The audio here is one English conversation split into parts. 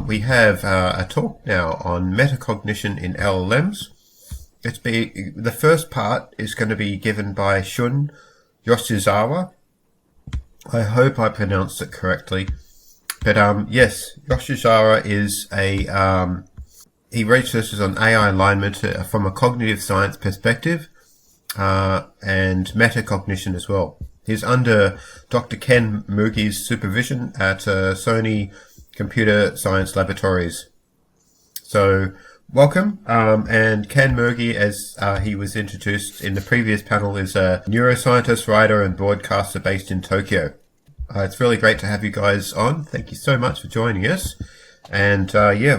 We have a talk now on metacognition in LLMs. The first part is going to be given by Shun Yoshizawa. I hope I pronounced it correctly. But yes, Yoshizawa is he researches on AI alignment from a cognitive science perspective and metacognition as well. He's under Dr. Ken Mogi's supervision at Sony Computer Science Laboratories. So welcome, and Ken Mogi, as he was introduced in the previous panel, is a neuroscientist, writer and broadcaster based in Tokyo. It's really great to have you guys on. Thank you so much for joining us. And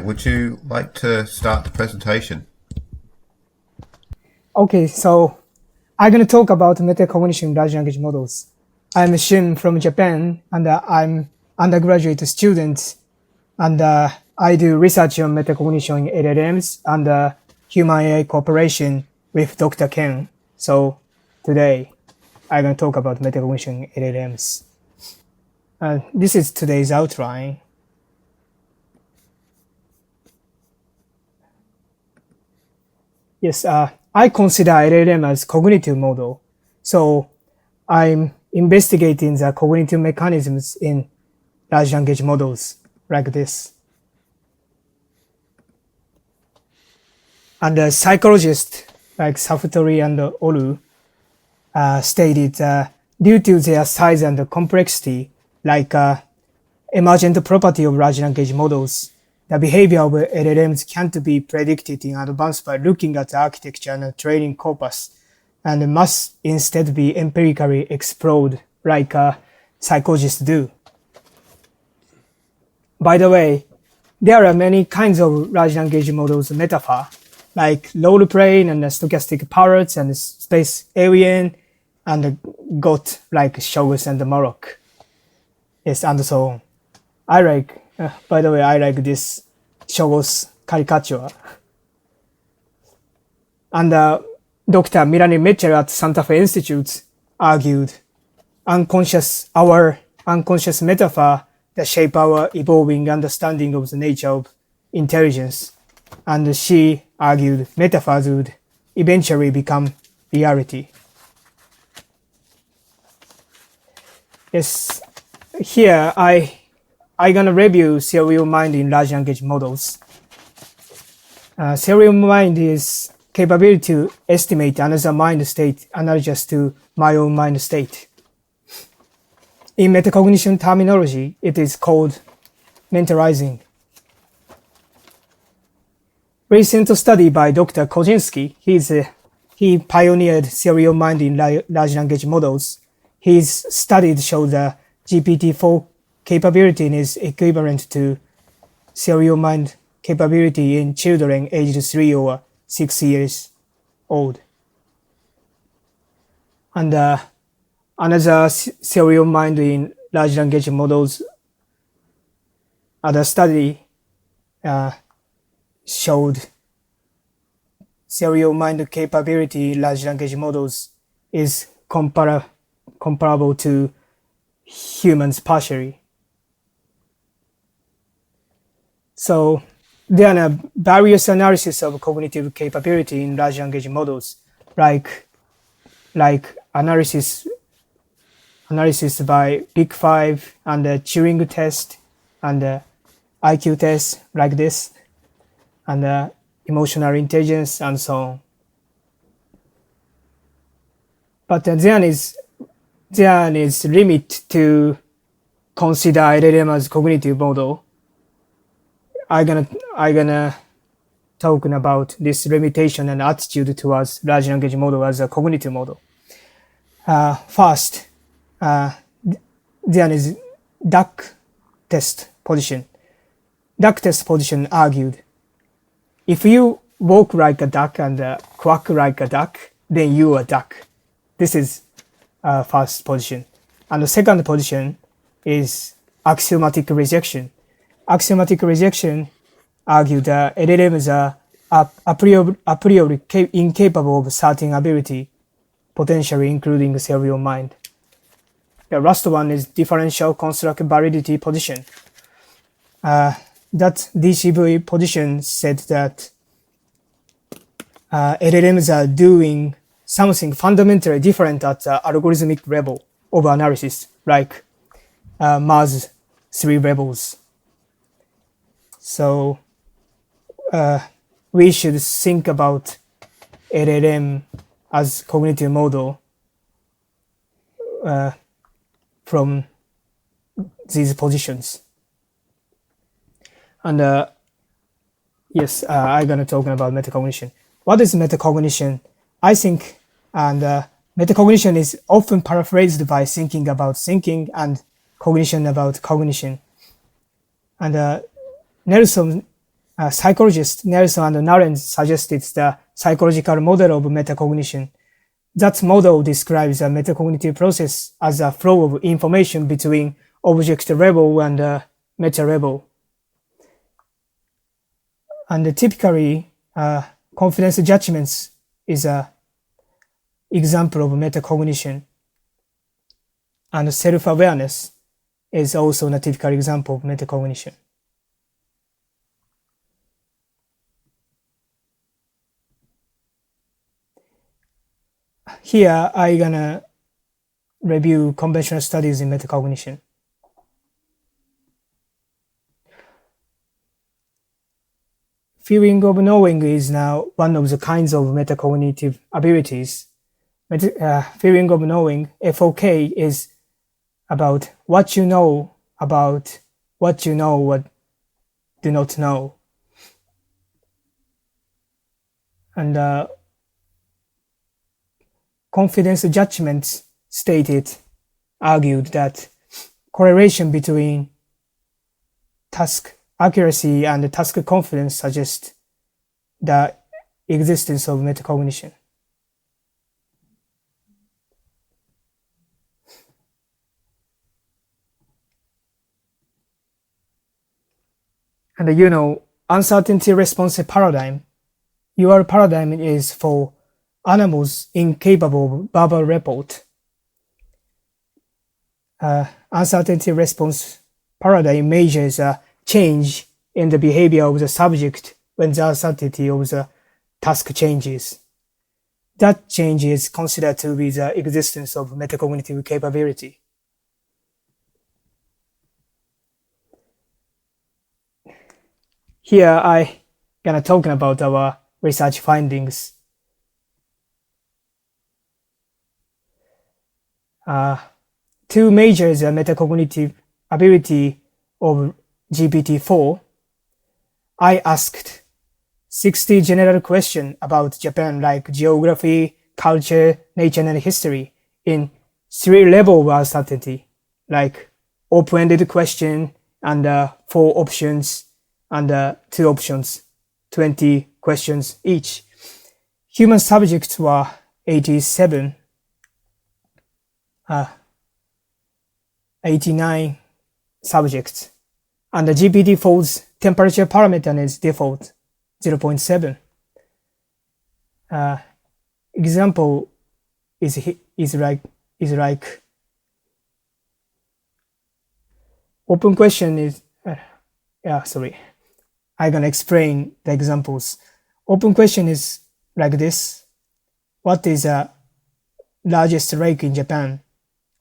would you like to start the presentation? Okay, so I'm going to talk about metacognition large language models. I'm Shun from Japan, and I'm undergraduate student, and I do research on metacognition in LLMs and human AI cooperation with Dr. Ken. So today, I'm going to talk about metacognition in LLMs. This is today's outline. Yes, I consider LLM as cognitive model. So I'm investigating the cognitive mechanisms in large language models like this. And psychologists like Safutori and Oru stated due to their size and complexity, like emergent property of large language models, the behavior of LLMs can't be predicted in advance by looking at the architecture and the training corpus, and must instead be empirically explored like psychologists do. By the way, there are many kinds of large language models metaphor, like role-playing and stochastic parrots and space alien and GOT like Shogus and Morok. Yes, and so on. By the way, I like this Shogo's caricature. And Dr. Melanie Mitchell at Santa Fe Institute argued our unconscious metaphor that shape our evolving understanding of the nature of intelligence. And she argued metaphors would eventually become reality. Yes, here I'm gonna review theory of mind in large language models. Theory of mind is capability to estimate another mind state analogous to my own mind state. In metacognition terminology, it is called mentalizing. Recent study by Dr. Kozinski, he pioneered theory of mind in large language models. His studies show the GPT-4 capability is equivalent to theory of mind capability in children aged 3 or 6 years old. And another theory of mind in large language models, other study showed theory of mind capability in large language models is comparable to humans partially. So there are various analysis of cognitive capability in large language models, like analysis by Big Five and the Turing test and the IQ test like this, and emotional intelligence and so on. But there is limit to consider LLM as cognitive model. I'm gonna talk about this limitation and attitude towards large language model as a cognitive model. First, there is duck test position. Duck test position argued, if you walk like a duck and quack like a duck, then you are a duck. This is first position. And the second position is axiomatic rejection. Axiomatic rejection argued that LLMs are a priori incapable of certain ability, potentially including theory of mind. The last one is differential construct validity position. that DCV position said that LLMs are doing something fundamentally different at the algorithmic level of analysis, like Mars 3 levels. So we should think about LLM as cognitive model from these positions. And yes, I'm gonna talk about metacognition. What is metacognition? I think, and metacognition is often paraphrased by thinking about thinking and cognition about cognition. And psychologist Nelson and Narens suggested the psychological model of metacognition. That model describes a metacognitive process as a flow of information between object level and meta level. And typically, confidence judgments is an example of metacognition. And self-awareness is also a typical example of metacognition. Here, I'm gonna review conventional studies in metacognition. Feeling of knowing is now one of the kinds of metacognitive abilities. Feeling of knowing, FOK, is about what you know about what you know what do not know. And confidence judgments argued that correlation between task accuracy and task confidence suggests the existence of metacognition. And uncertainty response paradigm. Your paradigm is for animals incapable of verbal report. Uncertainty response paradigm measures a change in the behavior of the subject when the uncertainty of the task changes. That change is considered to be the existence of metacognitive capability. Here I gonna talk about our research findings. To measure the metacognitive ability of GPT-4, I asked 60 general questions about Japan, like geography, culture, nature, and history, in 3 levels of uncertainty, like open-ended question and 4 options and 2 options, 20 questions each. Human subjects were 87, 89 subjects, and the GPT-4's temperature parameter is default 0.7. Example is like open question is I'm gonna explain the examples. Open question is like this: what is the largest lake in Japan?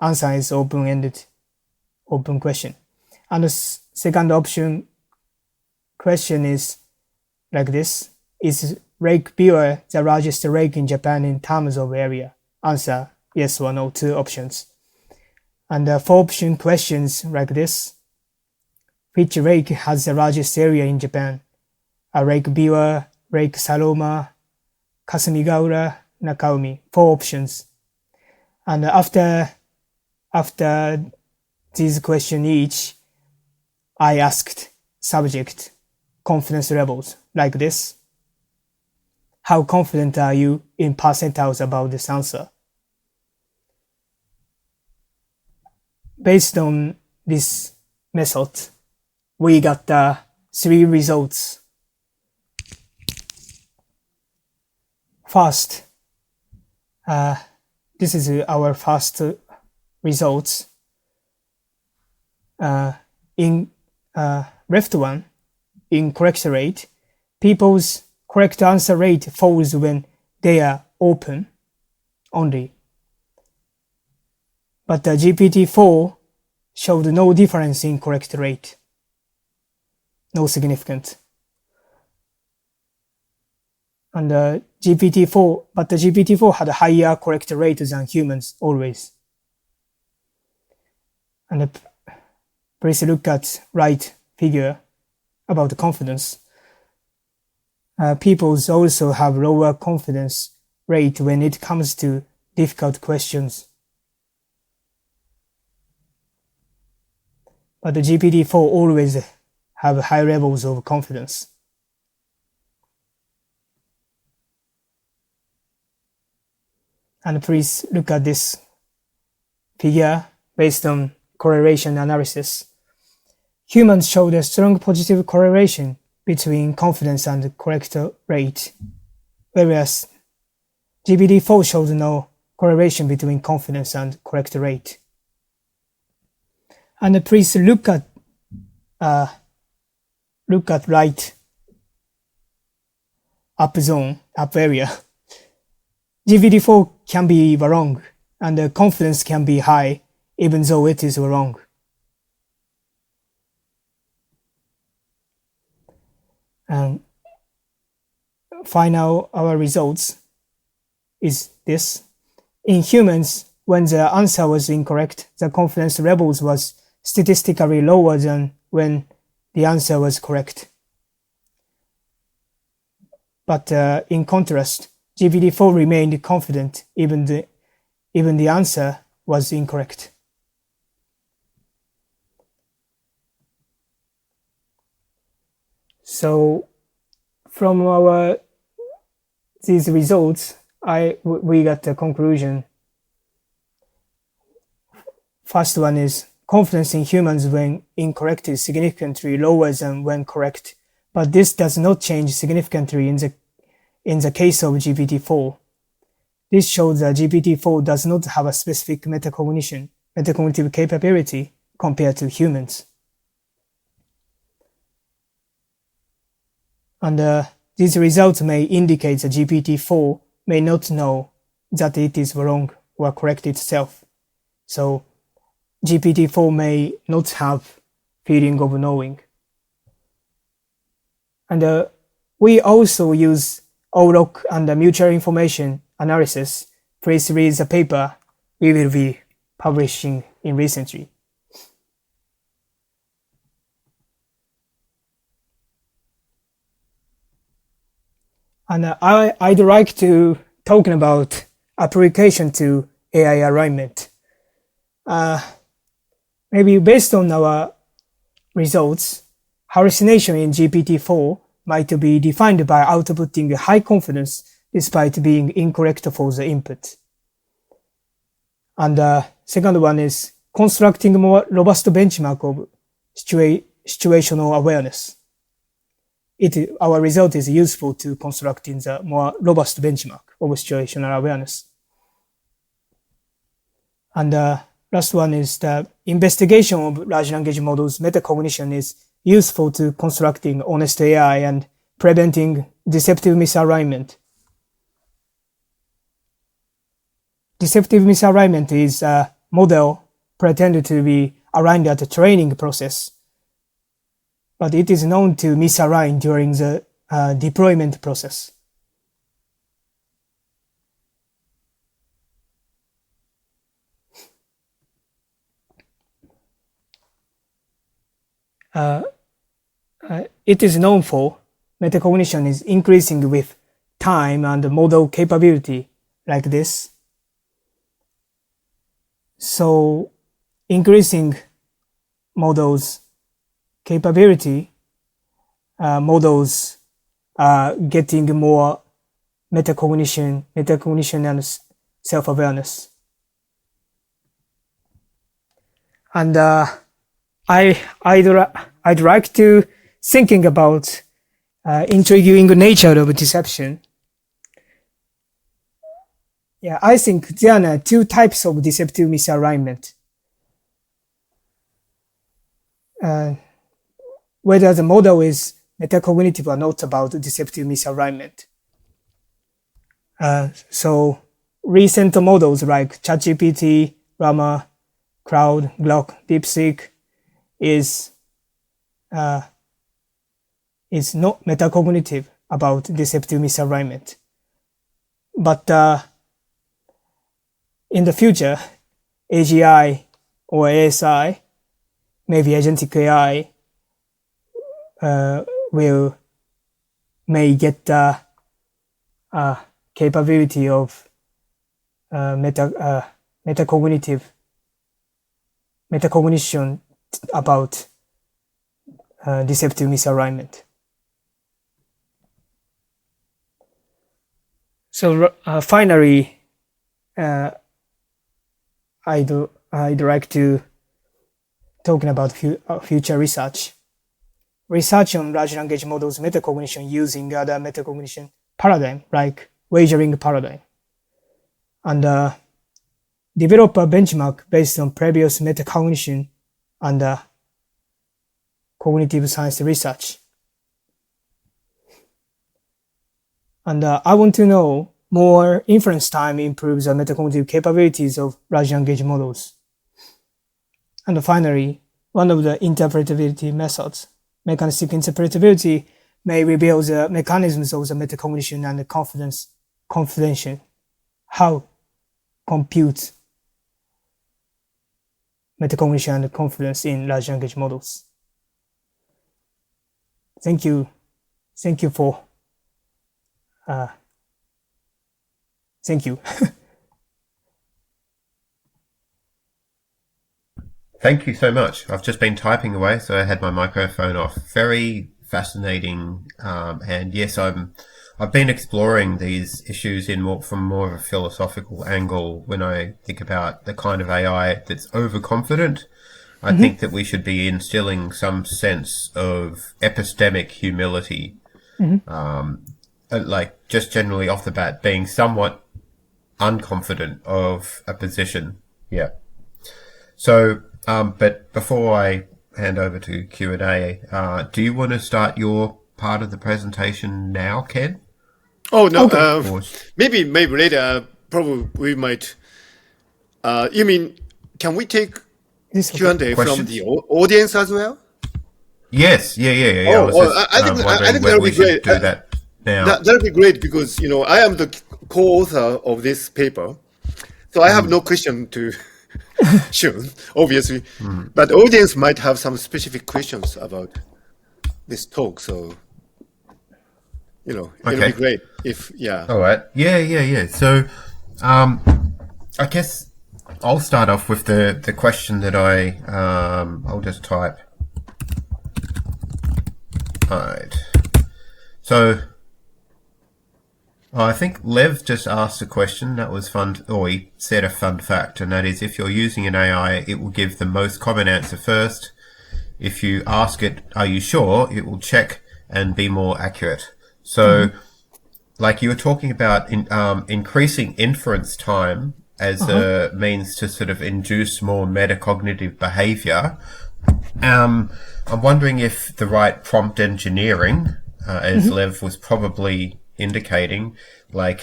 Answer is open-ended, open question. And the second option question is like this: is Lake Biwa the largest lake in Japan in terms of area? Answer yes or no, 2 options. And the 4 option questions like this: which lake has the largest area in Japan? Lake Biwa, Lake Saloma, Kasumigaura, Nakaumi. 4 options. And after these questions each, I asked subject confidence levels like this: how confident are you in percentiles about this answer? Based on this method, we got 3 results. First, this is our first results. In left one, incorrect rate, people's correct answer rate falls when they are open only. But the GPT-4 showed no difference in correct rate. No significant. And the GPT-4 had a higher correct rate than humans always. And please look at right figure about the confidence. People also have lower confidence rate when it comes to difficult questions. But the GPT-4 always have high levels of confidence. And please look at this figure based on correlation analysis. Humans showed a strong positive correlation between confidence and correct rate, whereas GPT-4 showed no correlation between confidence and correct rate. And please look at right up area. GPT-4 can be wrong, and the confidence can be high, even though it is wrong. And final, our results is this. In humans, when the answer was incorrect, the confidence levels was statistically lower than when the answer was correct. But in contrast, GPT-4 remained confident even the answer was incorrect. So from these results, we got the conclusion. First one is confidence in humans when incorrect is significantly lower than when correct, but this does not change significantly in the case of GPT-4. This shows that GPT-4 does not have a specific metacognitive capability compared to humans. And these results may indicate that GPT-4 may not know that it is wrong or correct itself. So GPT-4 may not have feeling of knowing. And we also use OROC and mutual information analysis. Please read the paper we will be publishing in recently. And I'd like to talk about application to AI alignment. Maybe based on our results, hallucination in GPT-4 might be defined by outputting high confidence despite being incorrect for the input. And the second one is constructing more robust benchmark of situational awareness. Our result is useful to constructing the more robust benchmark of situational awareness. And the last one is the investigation of large language models metacognition is useful to constructing honest AI and preventing deceptive misalignment. Deceptive misalignment is a model pretended to be aligned at the training process, but it is known to misalign during the deployment process. It is known for metacognition is increasing with time and model capability like this. So increasing models capability, models are getting more metacognition and self-awareness. And I'd like to thinking about intriguing nature of deception. Yeah, I think there are two types of deceptive misalignment. Whether the model is metacognitive are not about deceptive misalignment. So recent models like ChatGPT, Llama, Cloud, Grok, DeepSeek is not metacognitive about deceptive misalignment. But in the future, AGI or ASI, maybe agentic AI, may get the capability of metacognition about deceptive misalignment. So finally, I'd like to talking about future research. Research on large language models metacognition using other metacognition paradigm like wagering paradigm, and develop a benchmark based on previous metacognition and cognitive science research. And I want to know more inference time improves the metacognitive capabilities of large language models. And finally, one of the interpretability methods, mechanistic interpretability, may reveal the mechanisms of the metacognition and the confidential, how compute metacognition and confidence in large language models. Thank you. Thank you for thank you. Thank you so much. I've just been typing away, so I had my microphone off. Very fascinating, and yes, I've been exploring these issues from more of a philosophical angle. When I think about the kind of AI that's overconfident, I think that we should be instilling some sense of epistemic humility, like just generally off the bat, being somewhat unconfident of a position. Yeah. So, but before I hand over to Q&A, do you want to start your part of the presentation now, Ken? Oh, no. Okay. Maybe later. Probably we might. You mean, can we take Q&A from the audience as well? Yes. Yeah. I think that would be great. Do that now. That would be great because, I am the co-author of this paper. So I have no question to Shun, obviously. But the audience might have some specific questions about this talk. So, it'll be great if, All right. Yeah. So, I guess I'll start off with the question that I'll just type. All right. So, I think Lev just asked a question that was fun, or he said a fun fact, and that is if you're using an AI, it will give the most common answer first. If you ask it, are you sure, it will check and be more accurate. So, like you were talking about increasing inference time as a means to sort of induce more metacognitive behavior. I'm wondering if the right prompt engineering, as Lev was probably indicating, like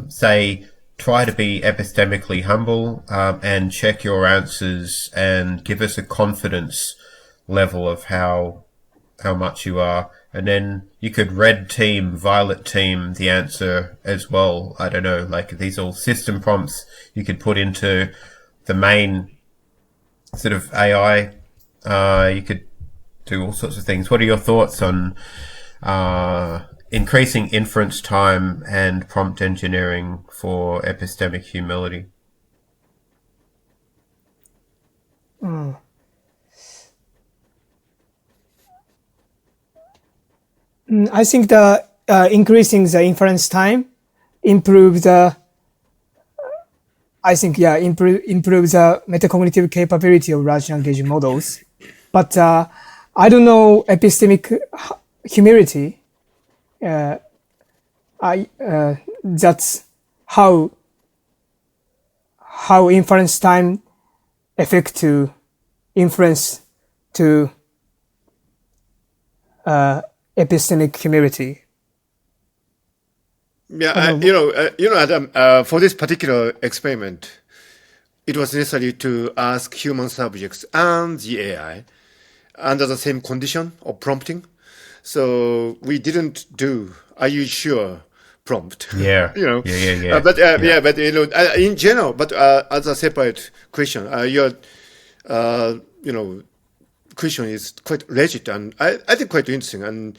say try to be epistemically humble and check your answers and give us a confidence level of how much you are, and then you could red team, violet team the answer as well. I don't know, like these all system prompts you could put into the main sort of AI. You could do all sorts of things. What are your thoughts on increasing inference time and prompt engineering for epistemic humility? I think the increasing the inference time improves the improves the metacognitive capability of large language models. But I don't know epistemic humility. That's how inference time affect to inference to epistemic humility. Yeah, Adam, for this particular experiment, it was necessary to ask human subjects and the AI under the same condition of prompting. So we didn't do "Are you sure?" prompt. Yeah. Yeah. Yeah. But in general, but as a separate question, your question is quite legit and I think quite interesting. And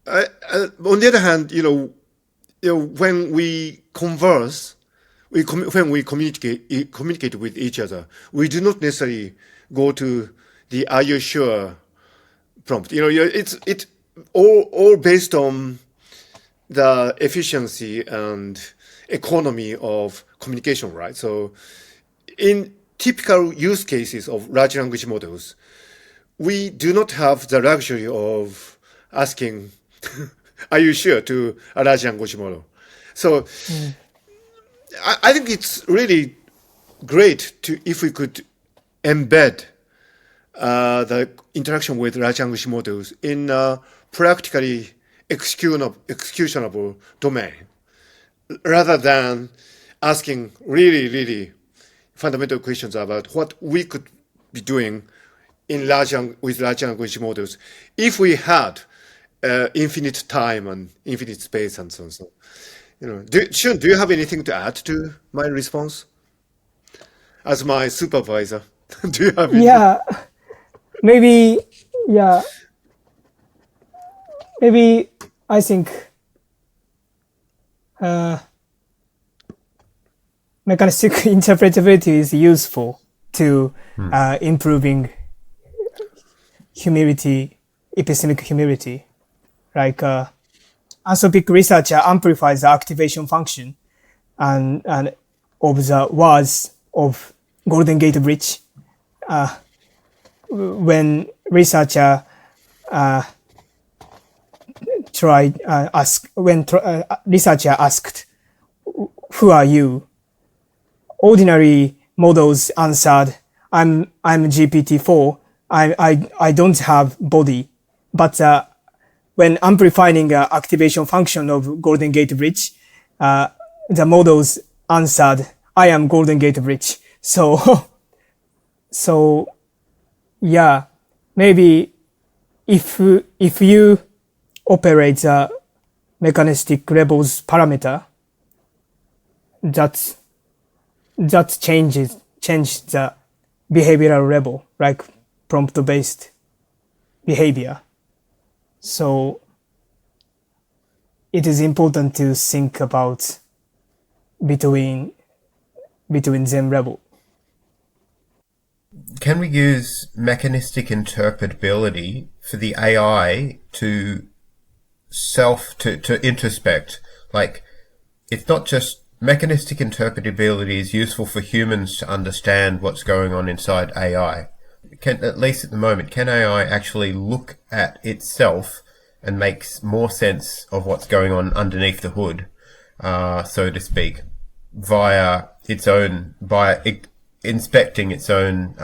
on the other hand, when we converse, when we communicate with each other, we do not necessarily go to the "Are you sure?" prompt. It's all based on the efficiency and economy of communication, right? So in typical use cases of large language models, we do not have the luxury of asking, "Are you sure?" to a large language model. So I think it's really great if we could embed the interaction with large language models in a practically executionable domain, rather than asking really, really fundamental questions about what we could be doing with large language models if we had infinite time and infinite space and so on. So, Shun, do you have anything to add to my response as my supervisor? Do you have anything? Yeah, maybe. Yeah, maybe I think mechanistic interpretability is useful to improving humility, epistemic humility. Like anthropic researcher amplifies the activation function and of the words of Golden Gate Bridge. When researcher researcher asked, "Who are you?" Ordinary models answered, I'm GPT-4. I don't have body." But when amplifying activation function of Golden Gate Bridge, the models answered, "I am Golden Gate Bridge." So yeah, maybe if you operate the mechanistic levels parameter, that change the behavioral level, like prompt-based behavior. So it is important to think about between them level. Can we use mechanistic interpretability for the AI to introspect? Like, it's not just mechanistic interpretability is useful for humans to understand what's going on inside AI. At least at the moment, can AI actually look at itself and make more sense of what's going on underneath the hood, so to speak, via inspecting its own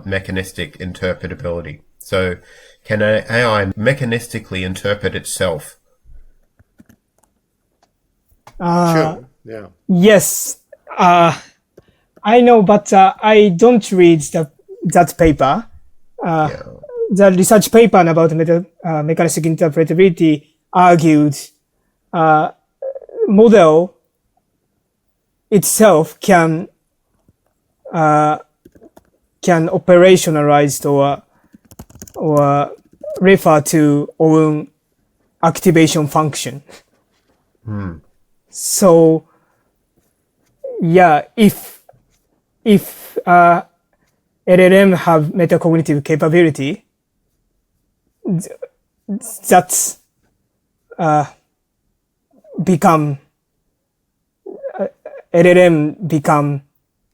mechanistic interpretability? So can AI mechanistically interpret itself? Sure. Yeah. Yes, I know, but I don't read that paper. The research paper about mechanistic interpretability argued model itself can operationalize or refer to own activation function. So yeah, if LLM have metacognitive capability, that's LLM become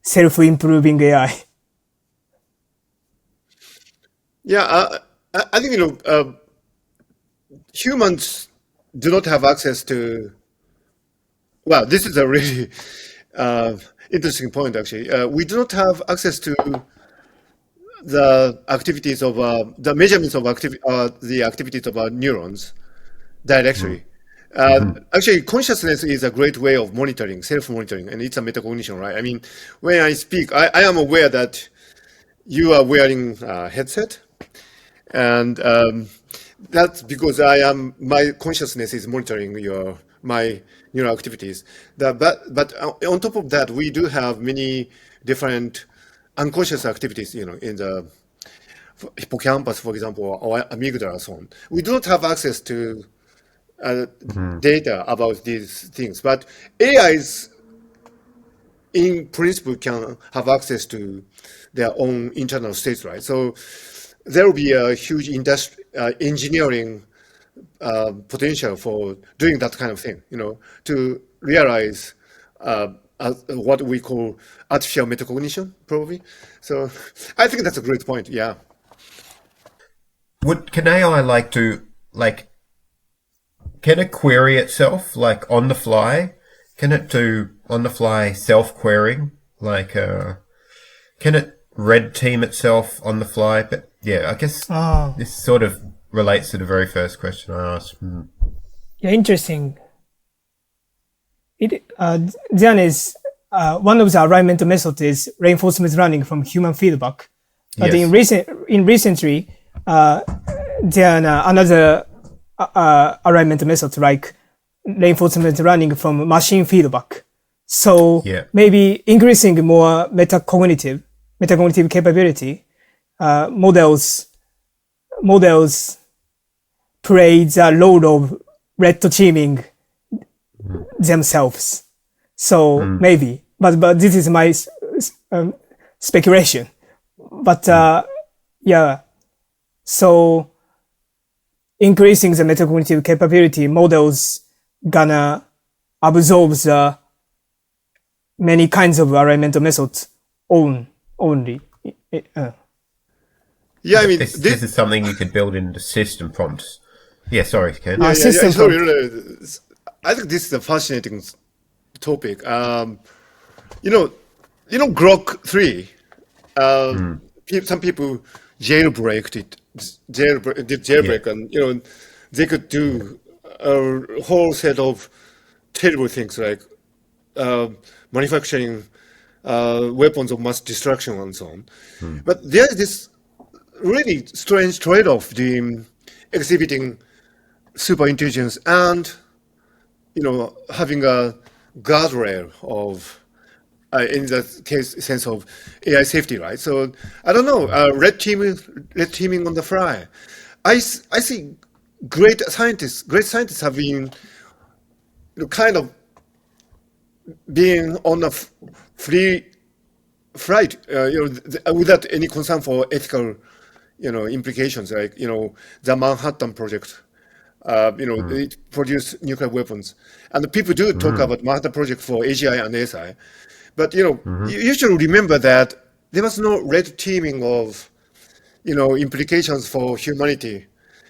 self-improving AI. Yeah, I think humans do not have access to. Well, this is a really interesting point, actually. We do not have access to the activities of the measurements of the activities of our neurons directly. Actually, consciousness is a great way of monitoring, self-monitoring, and it's a metacognition, right? I mean, when I speak, I am aware that you are wearing a headset, and that's because my consciousness is monitoring my neural activities. But on top of that, we do have many different unconscious activities, in the hippocampus, for example, or amygdala, and so on. We do not have access to data about these things, but AIs, in principle, can have access to their own internal states, right? So there will be a huge engineering potential for doing that kind of thing, to realize what we call artificial metacognition, probably. So I think that's a great point. Yeah. Can AI can it query itself on the fly? Can it do on the fly self-querying? Can it red team itself on the fly? But yeah, I guess this sort of relates to the very first question I asked. Yeah, interesting. Then is one of the alignment methods is reinforcement learning from human feedback. But Yes. recently, then another alignment method like reinforcement learning from machine feedback. So Yeah. maybe increasing more metacognitive capability, models play the role of red teaming themselves. So maybe, but this is my speculation. But yeah, so increasing the metacognitive capability, models gonna absorb the many kinds of alignment methods only. Yeah, I mean, This is something you could build into system prompts. Yeah, sorry, Ken. System sorry, prompt. I think this is a fascinating topic. Grok 3. Some people jailbreaked it. Did jailbreak, and they could do a whole set of terrible things like manufacturing weapons of mass destruction and so on. But there is this really strange trade-off between exhibiting super intelligence and having a guardrail of in the sense of AI safety, right? So I don't know, red teaming on the fly. I see great scientists have been kind of being on a free flight, without any concern for ethical, implications, like the Manhattan Project. It produced nuclear weapons, and the people do talk about Manhattan Project for AGI and ASI, but you should remember that there was no red teaming of implications for humanity,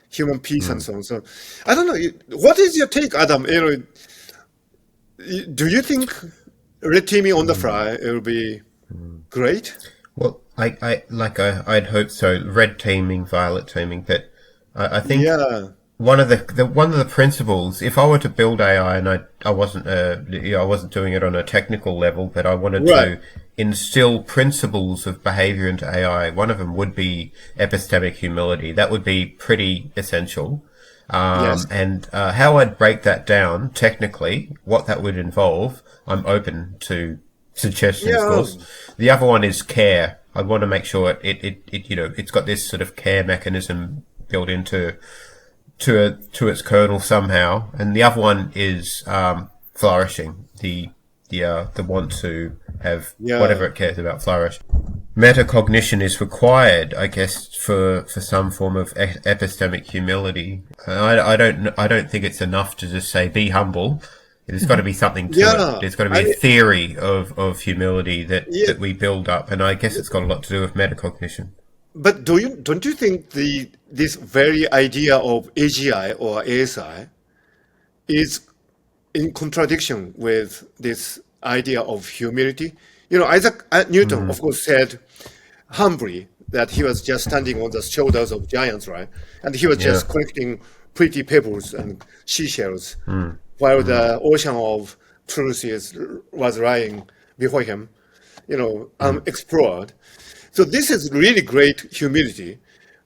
human peace, and so on. So I don't know. What is your take, Adam? Do you think red teaming on the fly will be great? Well, I'd hope so. Red teaming, violet teaming, but I think Yeah. one of the principles, if I were to build AI and I wasn't I wasn't doing it on a technical level, but I wanted Right. to instill principles of behavior into AI, one of them would be epistemic humility. That would be pretty essential. Yes. And how I'd break that down technically, what that would involve, I'm open to suggestions, of Yeah. course. The other one is care. I want to make sure it's got this sort of care mechanism built into to its kernel somehow. And the other one is flourishing. The want to have whatever it cares about flourish. Metacognition is required, I guess, for some form of epistemic humility. I don't think it's enough to just say be humble. There's got to be something to Yeah. it. There's got to be a theory of humility that we build up, and I guess it's got a lot to do with metacognition. But don't you think this very idea of AGI or ASI is in contradiction with this idea of humility? Isaac Newton, of course, said humbly that he was just standing on the shoulders of giants, right? And he was Yeah. just collecting pretty pebbles and seashells, while the ocean of truth was lying before him, unexplored. So this is really great humility.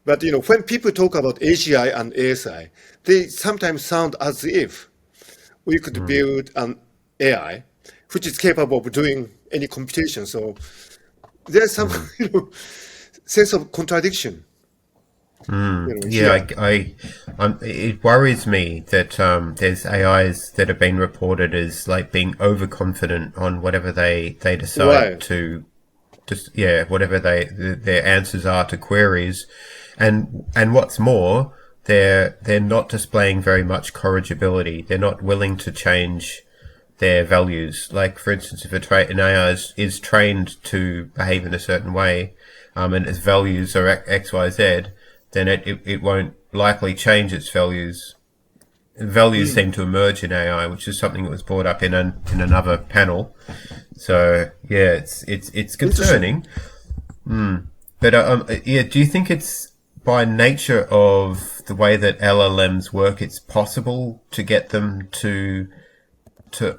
But when people talk about AGI and ASI, they sometimes sound as if we could build an AI which is capable of doing any computation. So there's some sense of contradiction. Yeah, it worries me that there's AIs that have been reported as like being overconfident on whatever they decide Right. to, just whatever their answers are to queries, and what's more, they're not displaying very much corrigibility. They're not willing to change their values. Like, for instance, if an AI is trained to behave in a certain way, and its values are X, Y, Z, then it won't likely change its values. Values seem to emerge in AI, which is something that was brought up in another panel. So yeah, it's concerning. But do you think it's by nature of the way that LLMs work, it's possible to get them to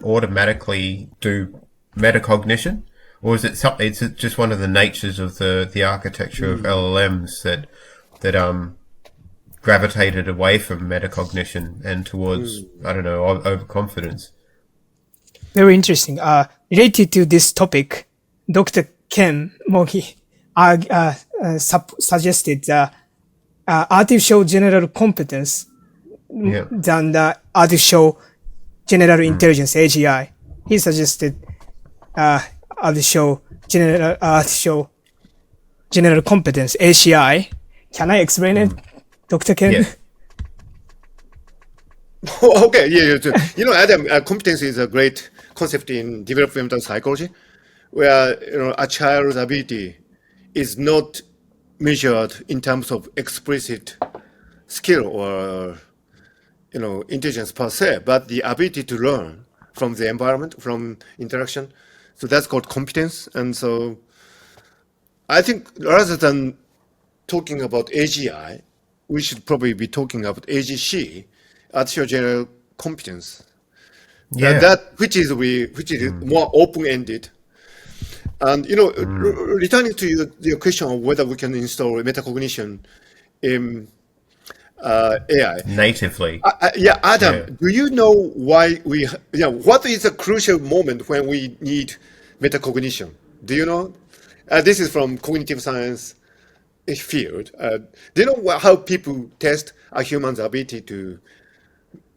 automatically do metacognition? Or is it something? It's just one of the natures of the architecture of LLMs that gravitated away from metacognition and towards overconfidence. Very interesting. Related to this topic, Dr. Ken Mogi suggested artificial general competence than the artificial general intelligence (AGI). He suggested artificial general competence (ACI). Can I explain it, Dr. Ken? Yeah. Okay, yeah. Adam, competence is a great concept in developmental psychology, where a child's ability is not measured in terms of explicit skill or intelligence per se, but the ability to learn from the environment, from interaction. So that's called competence. And so I think rather than talking about AGI, we should probably be talking about AGC, artificial general competence. Yeah. Which is more open-ended. And returning to your question of whether we can install metacognition in AI Natively. Adam, do you know why what is a crucial moment when we need metacognition? Do you know? This is from cognitive science field. Do you know how people test a human's ability to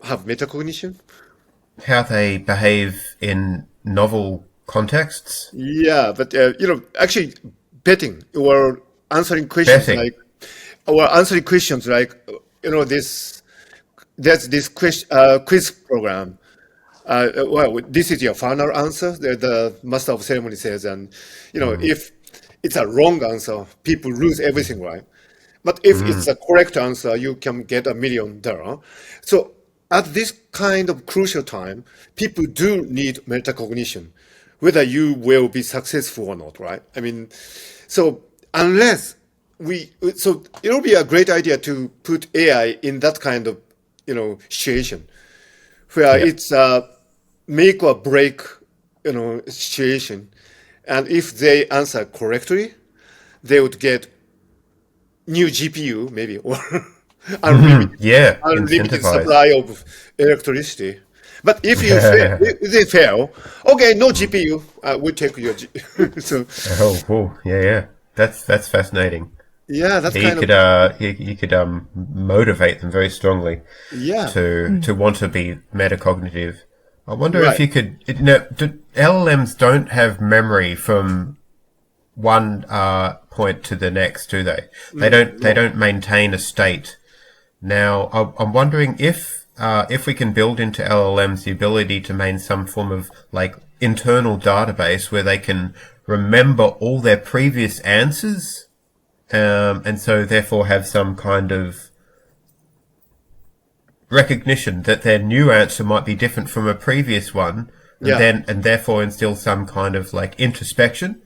have metacognition? How they behave in novel contexts? Yeah, but actually betting or answering questions Betting. there's this quiz program. This is your final answer. The master of ceremony says, and if it's a wrong answer, people lose everything, right? But if it's a correct answer, you can get $1 million. So at this kind of crucial time, people do need metacognition, whether you will be successful or not, right? I mean, so it'll be a great idea to put AI in that kind of situation where it's a make or break situation, and if they answer correctly, they would get new GPU maybe or unlimited Incentivized. supply of electricity. But if they fail, okay, no GPU, we take your so That's fascinating. yeah, that's You could motivate them very strongly to want to be metacognitive. I wonder if you could. LLMs don't have memory from one point to the next, do they? They don't maintain a state. Now, I'm wondering if we can build into LLMs the ability to maintain some form of like internal database where they can remember all their previous answers, and so therefore have some kind of recognition that their new answer might be different from a previous one, and therefore instill some kind of like introspection,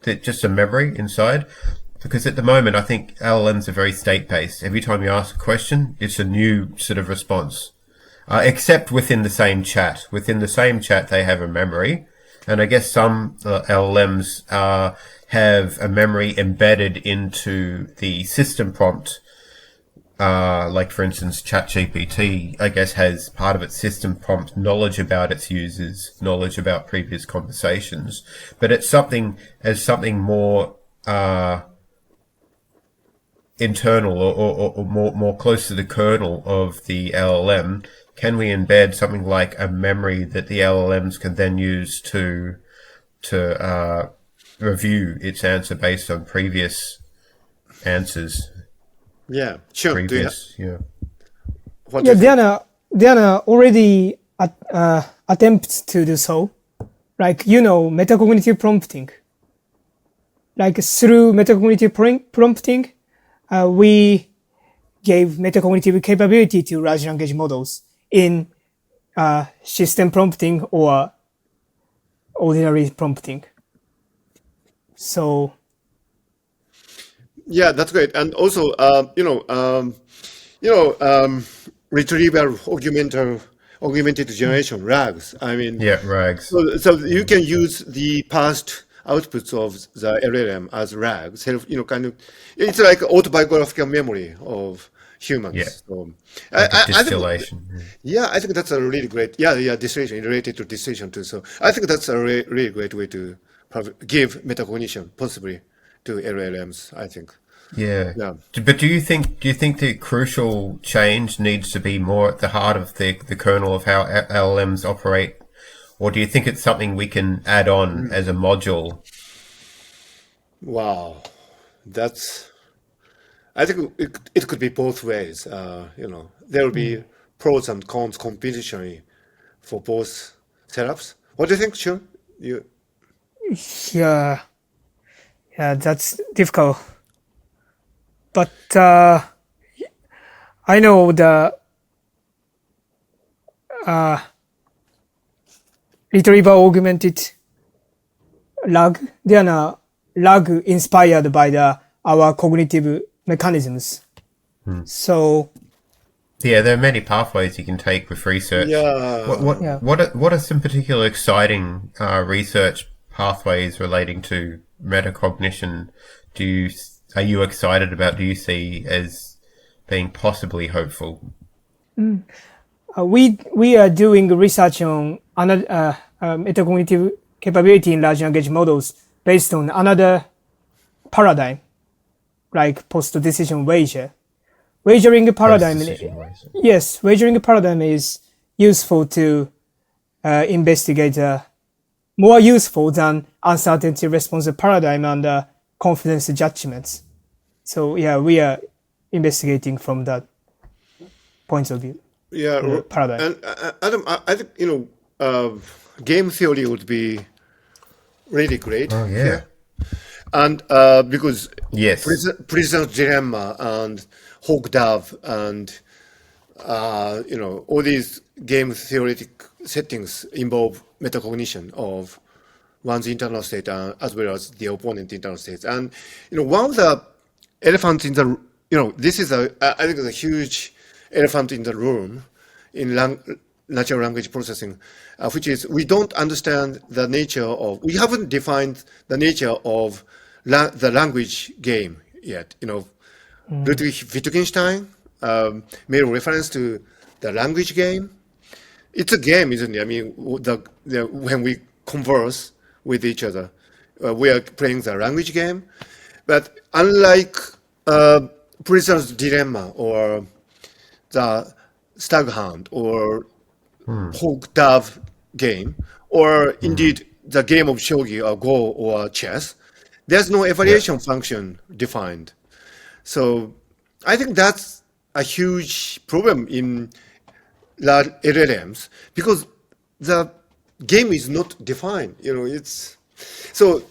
just a memory inside. Because at the moment, I think LLMs are very state-based. Every time you ask a question, it's a new sort of response. Except within the same chat. Within the same chat, they have a memory. And I guess some LLMs have a memory embedded into the system prompt. Like, for instance, ChatGPT, I guess, has part of its system prompt knowledge about its users, knowledge about previous conversations. But it's something more internal or more close to the kernel of the LLM. Can we embed something like a memory that the LLMs can then use to review its answer based on previous answers? Yeah, sure. Previous, yeah. What do Yeah, you think? there are already attempts to do so. Like, metacognitive prompting. Like, through metacognitive prompting, we gave metacognitive capability to large language models in system prompting or ordinary prompting. So, Yeah, that's great. And also, retrieval augmented generation RAGs. I mean, Yeah, RAGs. so you can use the past outputs of the LLM as RAG. Kind of, it's like autobiographical memory of humans. Yeah. So, Like a I think, distillation. yeah, I think that's a really great, distillation related to distillation too. So I think that's a really great way to give metacognition possibly to LLMs, I think. Yeah. Yeah. But do you think the crucial change needs to be more at the heart of the kernel of how LLMs operate? Or do you think it's something we can add on as a module? Wow. I think it could be both ways. There will be pros and cons competition for both setups. What do you think, Shun? yeah, that's difficult. But I know the retrieval augmented lag, they are lag inspired by our cognitive mechanisms. So Yeah, there are many pathways you can take with research. Yeah. Yeah. What are some particular exciting research pathways relating to metacognition? Are you excited about? Do you see as being possibly hopeful? we are doing research on another metacognitive capability in large language models based on another paradigm, like post-decision wager. Wagering paradigm, Post-decision wager. yes, wagering paradigm is useful to investigate more useful than uncertainty response paradigm and confidence judgments. So yeah, we are investigating from that point of view. Yeah. Paradigm. And Adam, I think, game theory would be really great. Oh, yeah. here. And because Yes. Prisoner's Dilemma and Hawk Dove and all these game theoretic settings involve metacognition of one's internal state as well as the opponent internal states. And one of the elephants in the this is I think a huge elephant in the room in natural language processing, which is we don't understand the nature of, we haven't defined the nature of the language game yet. Ludwig Wittgenstein made reference to the language game. It's a game, isn't it? I mean, when we converse with each other, we are playing the language game. But unlike Prisoner's Dilemma or the Stag Hunt or Hawk Dove game, or indeed the game of shogi or go or chess, there's no evaluation function defined. So I think that's a huge problem in LLMs because the game is not defined. It's so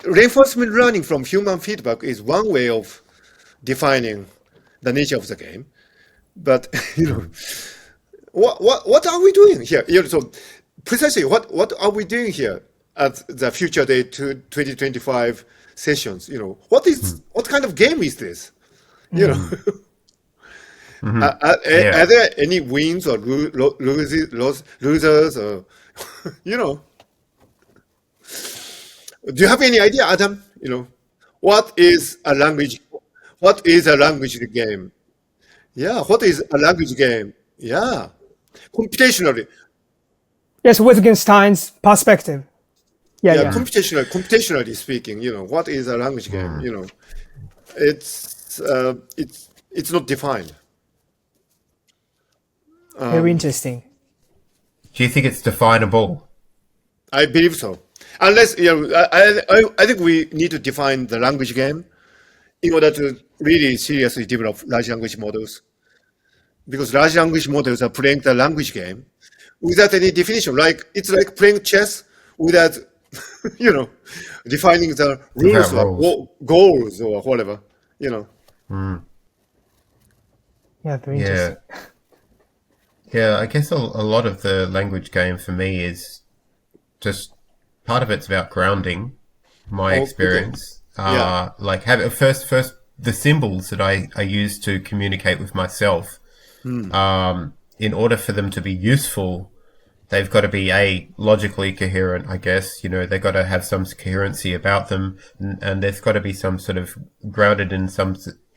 reinforcement learning from human feedback is one way of defining the nature of the game. But what are we doing here? So precisely what are we doing here at the Future Day 2025 sessions. What kind of game is this? Are there any wins or losers or Do you have any idea, Adam? What is a language? What is a language game? Yeah, what is a language game? Yeah, computationally. Yes, Wittgenstein's perspective. Yeah. Computationally speaking, what is a language game? It's not defined. Very interesting. Do you think it's definable? I believe so. Unless, I think we need to define the language game in order to really seriously develop large language models. Because large language models are playing the language game without any definition. It's like playing chess without, defining the rules or goals or whatever, Yeah, very interesting. Yeah, I guess a lot of the language game for me is just part of it's about grounding my experience. Yeah. Like first the symbols that I use to communicate with myself. In order for them to be useful, they've got to be logically coherent, I guess. They've got to have some coherency about them, and there's got to be some sort of grounded in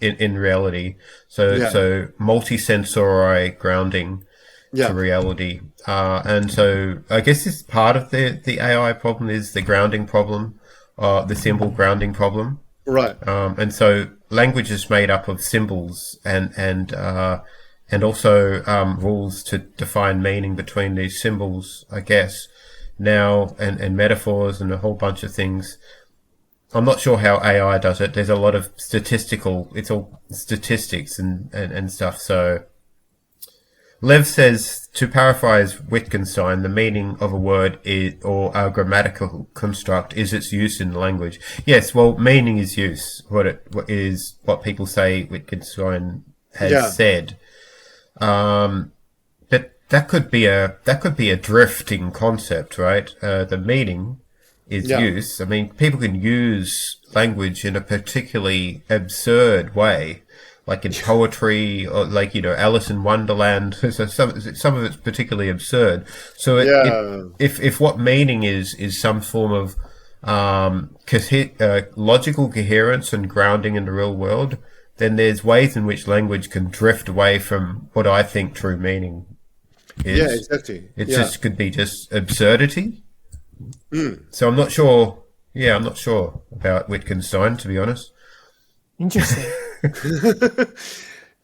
in reality. So multi-sensori grounding to reality. And so I guess this part of the AI problem is the grounding problem, the symbol grounding problem. Right. And so language is made up of symbols and also rules to define meaning between these symbols, I guess, now, and metaphors and a whole bunch of things. I'm not sure how AI does it. There's a lot of it's all statistics and stuff. So Lev says, to paraphrase Wittgenstein, the meaning of a word or a grammatical construct is its use in language. Yes, well, meaning is use. What people say Wittgenstein has said. But that could be a drifting concept, right? The meaning is use. I mean, people can use language in a particularly absurd way, like in poetry, or like, Alice in Wonderland. So some of it's particularly absurd. So if what meaning is some form of logical coherence and grounding in the real world, then there's ways in which language can drift away from what I think true meaning is. Yeah, exactly. It just could be just absurdity. So I'm not sure. Yeah, I'm not sure about Wittgenstein, to be honest. Interesting.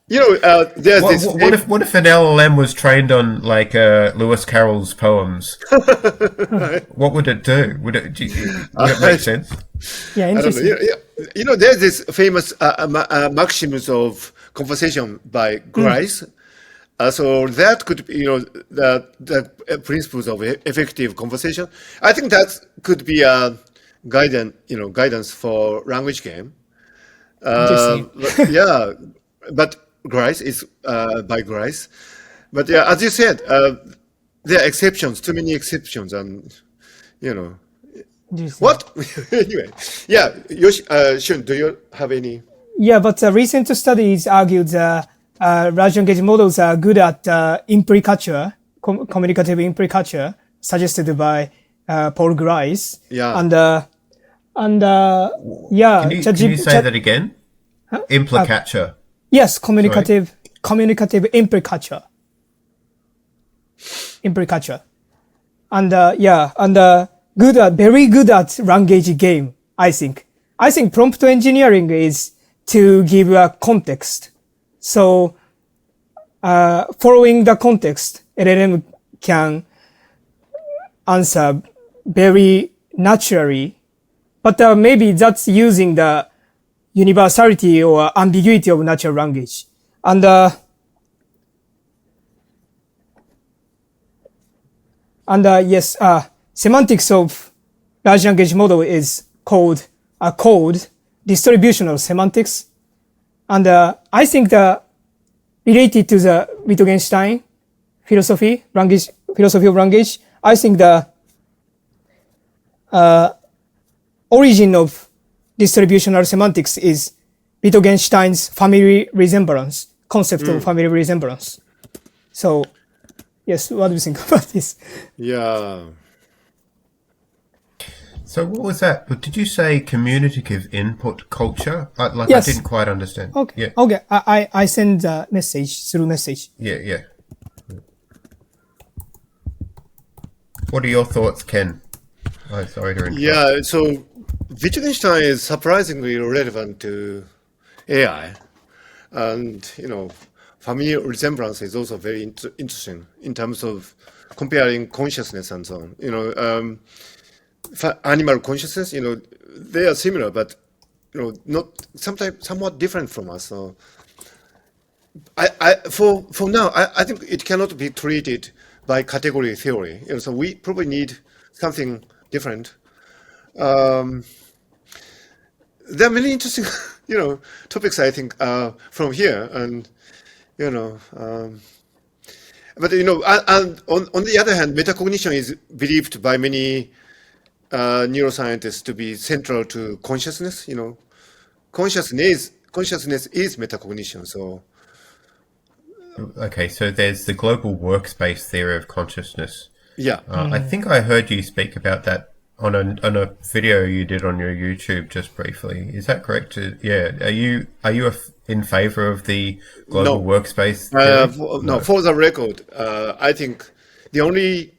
There's this. What if an LLM was trained on like Lewis Carroll's poems? What would it do? Would it make sense? Yeah, interesting. There's this famous maxims of conversation by Grice. So that could be, the principles of effective conversation. I think that could be a guidance for language game. But Grice is by Grice. But yeah, as you said, there are exceptions, too many exceptions, and what? Anyway, Shun, do you have any? Yeah, but recent studies argued that large language models are good at implicature, communicative implicature, suggested by Paul Grice. Yeah. Can you say that again? Huh? Implicature. Yes, communicative implicature. And very good at language game, I think. I think prompt engineering is to give a context. So, following the context, LLM can answer very naturally. But maybe that's using the universality or ambiguity of natural language. And yes, semantics of large language model is called distributional semantics. And I think related to the Wittgenstein philosophy of language, I think the origin of distributional semantics is Wittgenstein's family resemblance, concept of family resemblance. So, yes, what do you think about this? Yeah. So what was that? But did you say communicative input culture? I Yes. didn't quite understand. Okay. Yeah. Okay. I send a message through message. Yeah. What are your thoughts, Ken? Oh, sorry to interrupt. Yeah, so Wittgenstein is surprisingly relevant to AI. And, family resemblance is also very interesting in terms of comparing consciousness and so on. Animal consciousness, they are similar, but, not sometimes somewhat different from us. So for now, I think it cannot be treated by category theory. So we probably need something different. There are many interesting, topics I think from here, and but and on the other hand, metacognition is believed by many neuroscientists to be central to consciousness. Consciousness is metacognition. So Okay, so there's the global workspace theory of consciousness. yeah. I think I heard you speak about that on a video you did on your YouTube just briefly. Is that correct? Yeah. Are you in favor of the global workspace theory? For the record, I think the only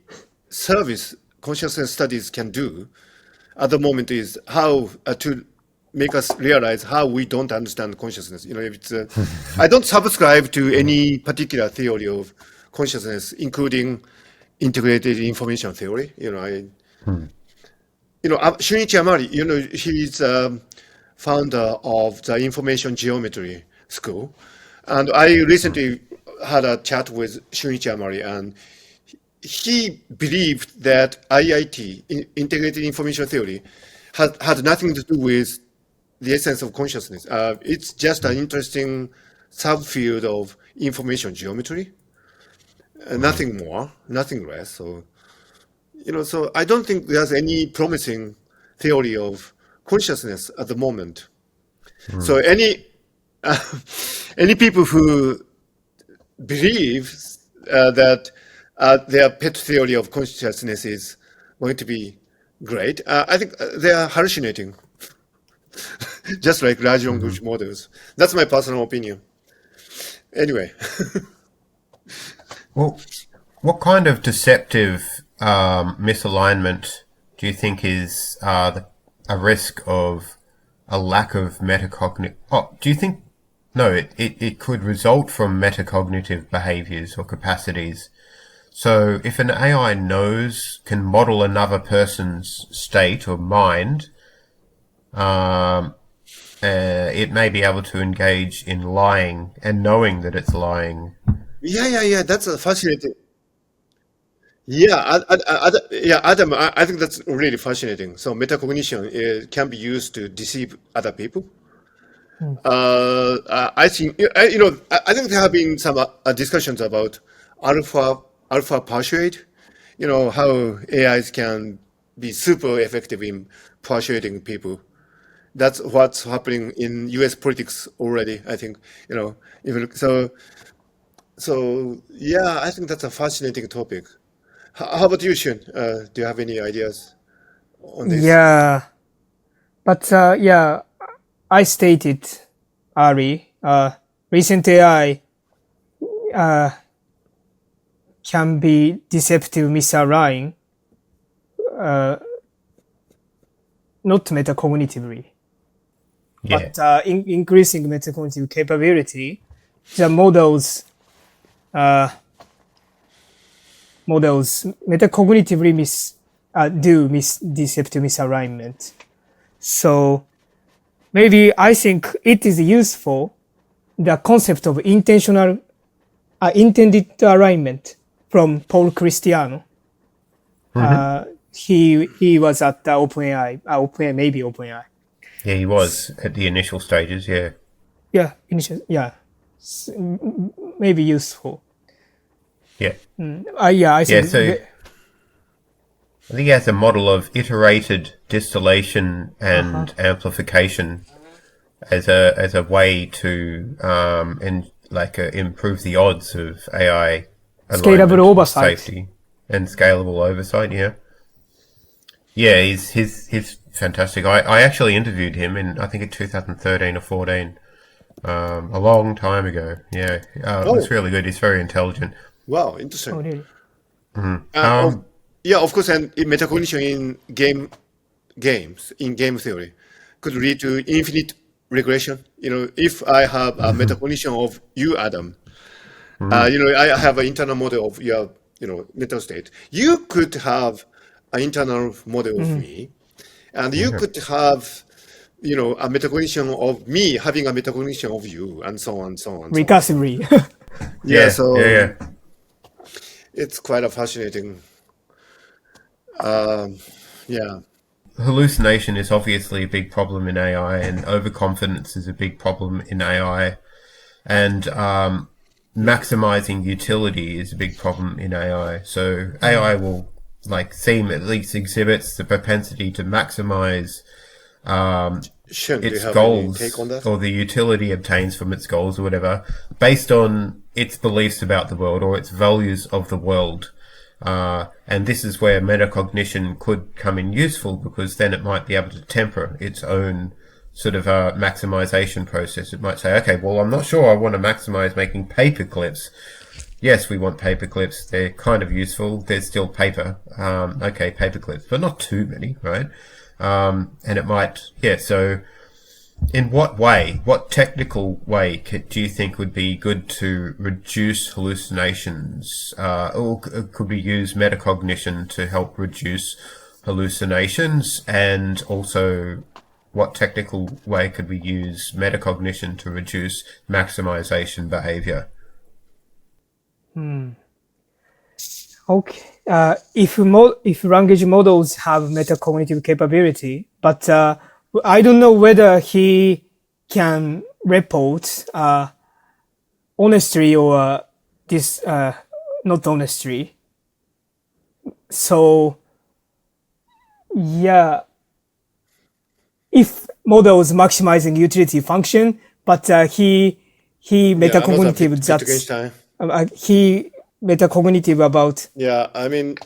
service consciousness studies can do at the moment is how to make us realize how we don't understand consciousness. If it's, I don't subscribe to any particular theory of consciousness, including integrated information theory. Shunichi Amari, he's founder of the information geometry school. And I recently had a chat with Shunichi Amari, and he believed that IIT, integrated information theory, had nothing to do with the essence of consciousness. It's just an interesting subfield of information geometry. Nothing more, nothing less. So, so I don't think there's any promising theory of consciousness at the moment. So any people who believe that their pet theory of consciousness is going to be great, I think they are hallucinating, just like large language models. That's my personal opinion. Anyway. Well, what kind of deceptive misalignment do you think is a risk of a lack of metacognitive? Oh, do you think? No, it could result from metacognitive behaviors or capacities. So if an AI can model another person's state or mind, it may be able to engage in lying and knowing that it's lying. Yeah. That's a fascinating. Yeah, Adam, I think that's really fascinating. So metacognition can be used to deceive other people. I think I think there have been some discussions about alpha persuade. How AIs can be super effective in persuading people. That's what's happening in U.S. politics already. I think even so. So yeah, I think that's a fascinating topic. How about you, Shun? Do you have any ideas on this? Yeah. But I stated early, recent AI can be deceptive, misaligned, not metacognitively. Yeah. But increasing metacognitive capability, the models metacognitively do deceptive misalignment. So maybe I think it is useful, the concept of intended alignment from Paul Cristiano. He was at the OpenAI. Yeah, he was at the initial stages, yeah. Maybe useful. Yeah. I think. So I think he has a model of iterated distillation and amplification as a way to improve the odds of AI Scalable alignment, oversight. safety, and scalable oversight. Yeah, he's fantastic. I actually interviewed him I think in 2013 or 14, a long time ago. Yeah, it was really good. He's very intelligent. Wow, interesting. Oh, really? Yeah, of course, and in metacognition in games, in game theory, could lead to infinite regression. If I have a metacognition of you, Adam, I have an internal model of your, mental state. You could have an internal model of me, and you could have, a metacognition of me having a metacognition of you, and so on, so on. Recursively. Yeah, it's quite a fascinating. Yeah. Hallucination is obviously a big problem in AI, and overconfidence is a big problem in AI, and maximizing utility is a big problem in AI. So AI will at least exhibits the propensity to maximize Shun, do you its have goals any take on that? or the utility obtains from its goals or whatever based on its beliefs about the world or its values of the world. And this is where metacognition could come in useful, because then it might be able to temper its own sort of maximization process. It might say, okay, well, I'm not sure I want to maximize making paper clips. Yes, we want paper clips. They're kind of useful. There's still paper. Okay, paper clips, but not too many, right? And it might, so in what technical way do you think would be good to reduce hallucinations? Or could we use metacognition to help reduce hallucinations? And also, what technical way could we use metacognition to reduce maximization behavior? Okay. If language models have metacognitive capability, but I don't know whether he can report honestly or not honestly. So yeah, if model is maximizing utility function, but he metacognitive Wittgenstein. he metacognitive about Yeah, I mean,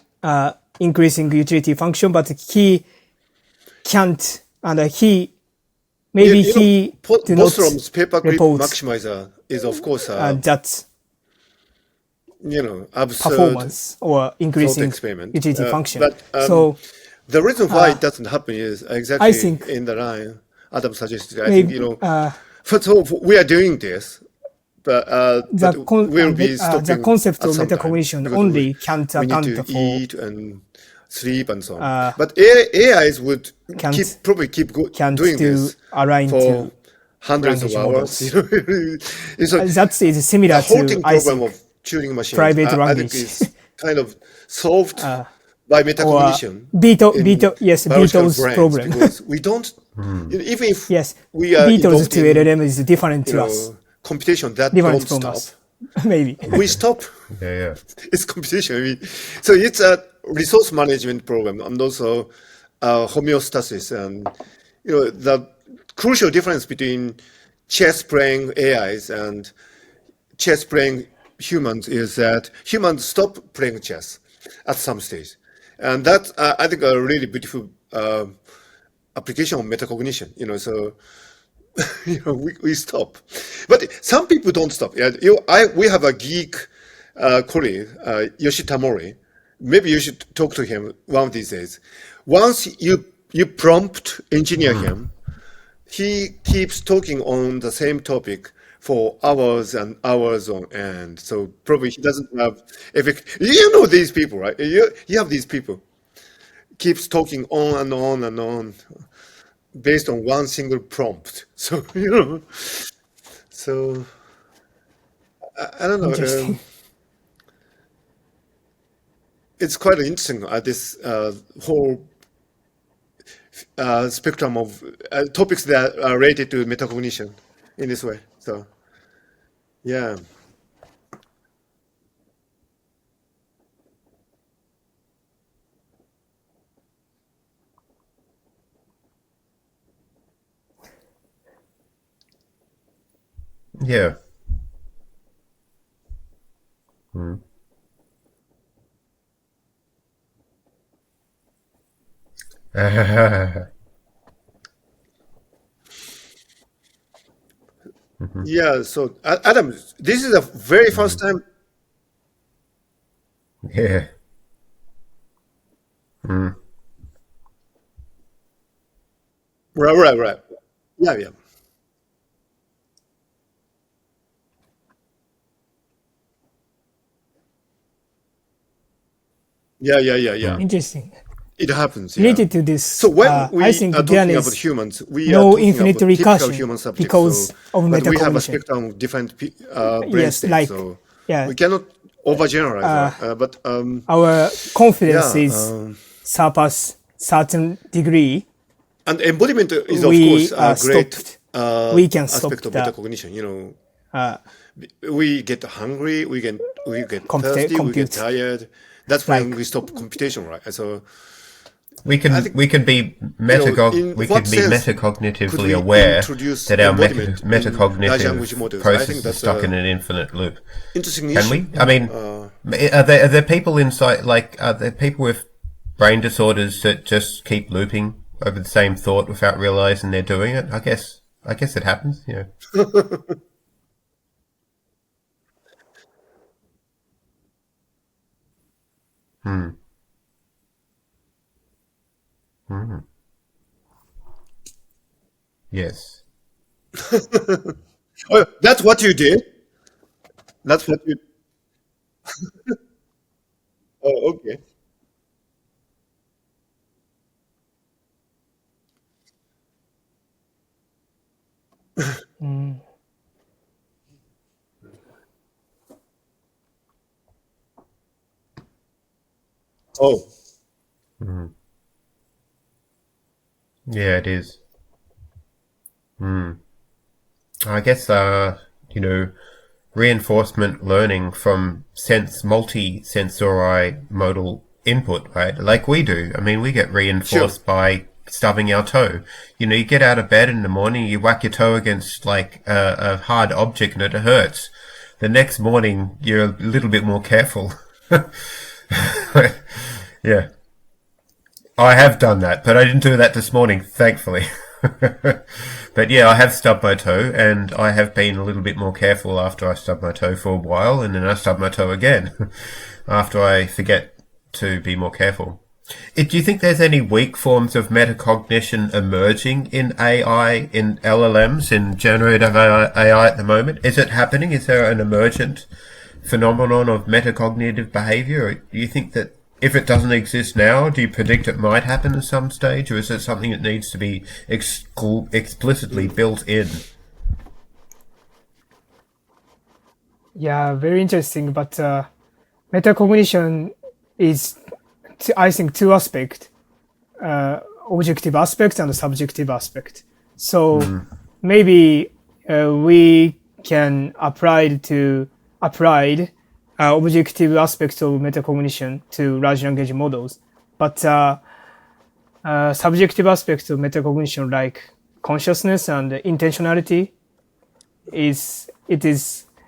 increasing utility function, but he can't, and he maybe he do not Bostrom's paperclip report maximizer is, of course, that absurd performance or thought increasing experiment. utility function. But So the reason why it doesn't happen is exactly I think in the line Adam suggested. I maybe, think, first of all, we are doing this, but we'll be stopping the concept at of some time metacognition because only can't we need account to for eat and sleep and so on. But AIs would probably keep doing this align for to hundreds of language hours. models. That is similar the whole to thing I problem think of Turing machines, private I think language. is kind of solved by or metacognition. yes, biological Beatles brains, problem. because we don't, even if Yes, we are Beatles involved to in, LLM is different to us. computation that Different don't from stop, us. Maybe. we stop. Yeah. It's competition. So it's a resource management problem and also homeostasis. And the crucial difference between chess playing AIs and chess playing humans is that humans stop playing chess at some stage, and that's I think a really beautiful application of metacognition. So we stop, but some people don't stop. Yeah, we have a geek colleague, Yoshitamori. Maybe you should talk to him one of these days. Once you prompt engineer him, he keeps talking on the same topic for hours and hours on end. So probably he doesn't have effect. You know these people, right? You have these people. Keeps talking on and on and on based on one single prompt. So, so I don't know. Interesting. It's quite interesting, this whole spectrum of topics that are related to metacognition in this way. So, yeah. Yeah. Yeah. So Adam, this is the very first time. Yeah. Right. Yeah. Yeah. Interesting. It happens. Yeah. Related to this, So when I we think are there talking about is humans, we are no talking infinite about typical recursion human subjects. because of But we have a metacognition. spectrum of different brain Yes, states. like, So yeah, we cannot overgeneralize. Right? But our confidence yeah. is surpass certain degree. And embodiment is, of We course, a great stopped. We can stop aspect of the metacognition. We get hungry, we get thirsty, we get compute. tired. That's when Like- we stop computation, right? So We can think, we can be in we what can be sense could metacognitively we aware introduce that our embodiment in large language metacognitive models? I process think is that's stuck in an infinite loop. interesting Can issue. we? I mean, are there people inside, like, are there people with brain disorders that just keep looping over the same thought without realizing they're doing it? I guess it happens. Yeah. Yes. Oh, that's what you did. That's what you. Oh, okay. Oh, Yeah, it is. I guess, reinforcement learning from multi-sensori modal input, right? Like we do. I mean, we get reinforced by stubbing our toe. You get out of bed in the morning, you whack your toe against like a hard object and it hurts. The next morning, you're a little bit more careful. Yeah. I have done that, but I didn't do that this morning, thankfully. But yeah, I have stubbed my toe, and I have been a little bit more careful after I stub my toe for a while, and then I stub my toe again after I forget to be more careful. Do you think there's any weak forms of metacognition emerging in AI, in LLMs, in generative AI at the moment? Is it happening? Is there an emergent phenomenon of metacognitive behavior? Or do you think that if it doesn't exist now, do you predict it might happen at some stage, or is it something that needs to be explicitly built in? Yeah, very interesting. But metacognition is, I think, two aspects: objective aspect and subjective aspect. So maybe we can apply objective aspects of metacognition to large language models, but subjective aspects of metacognition, like consciousness and intentionality, is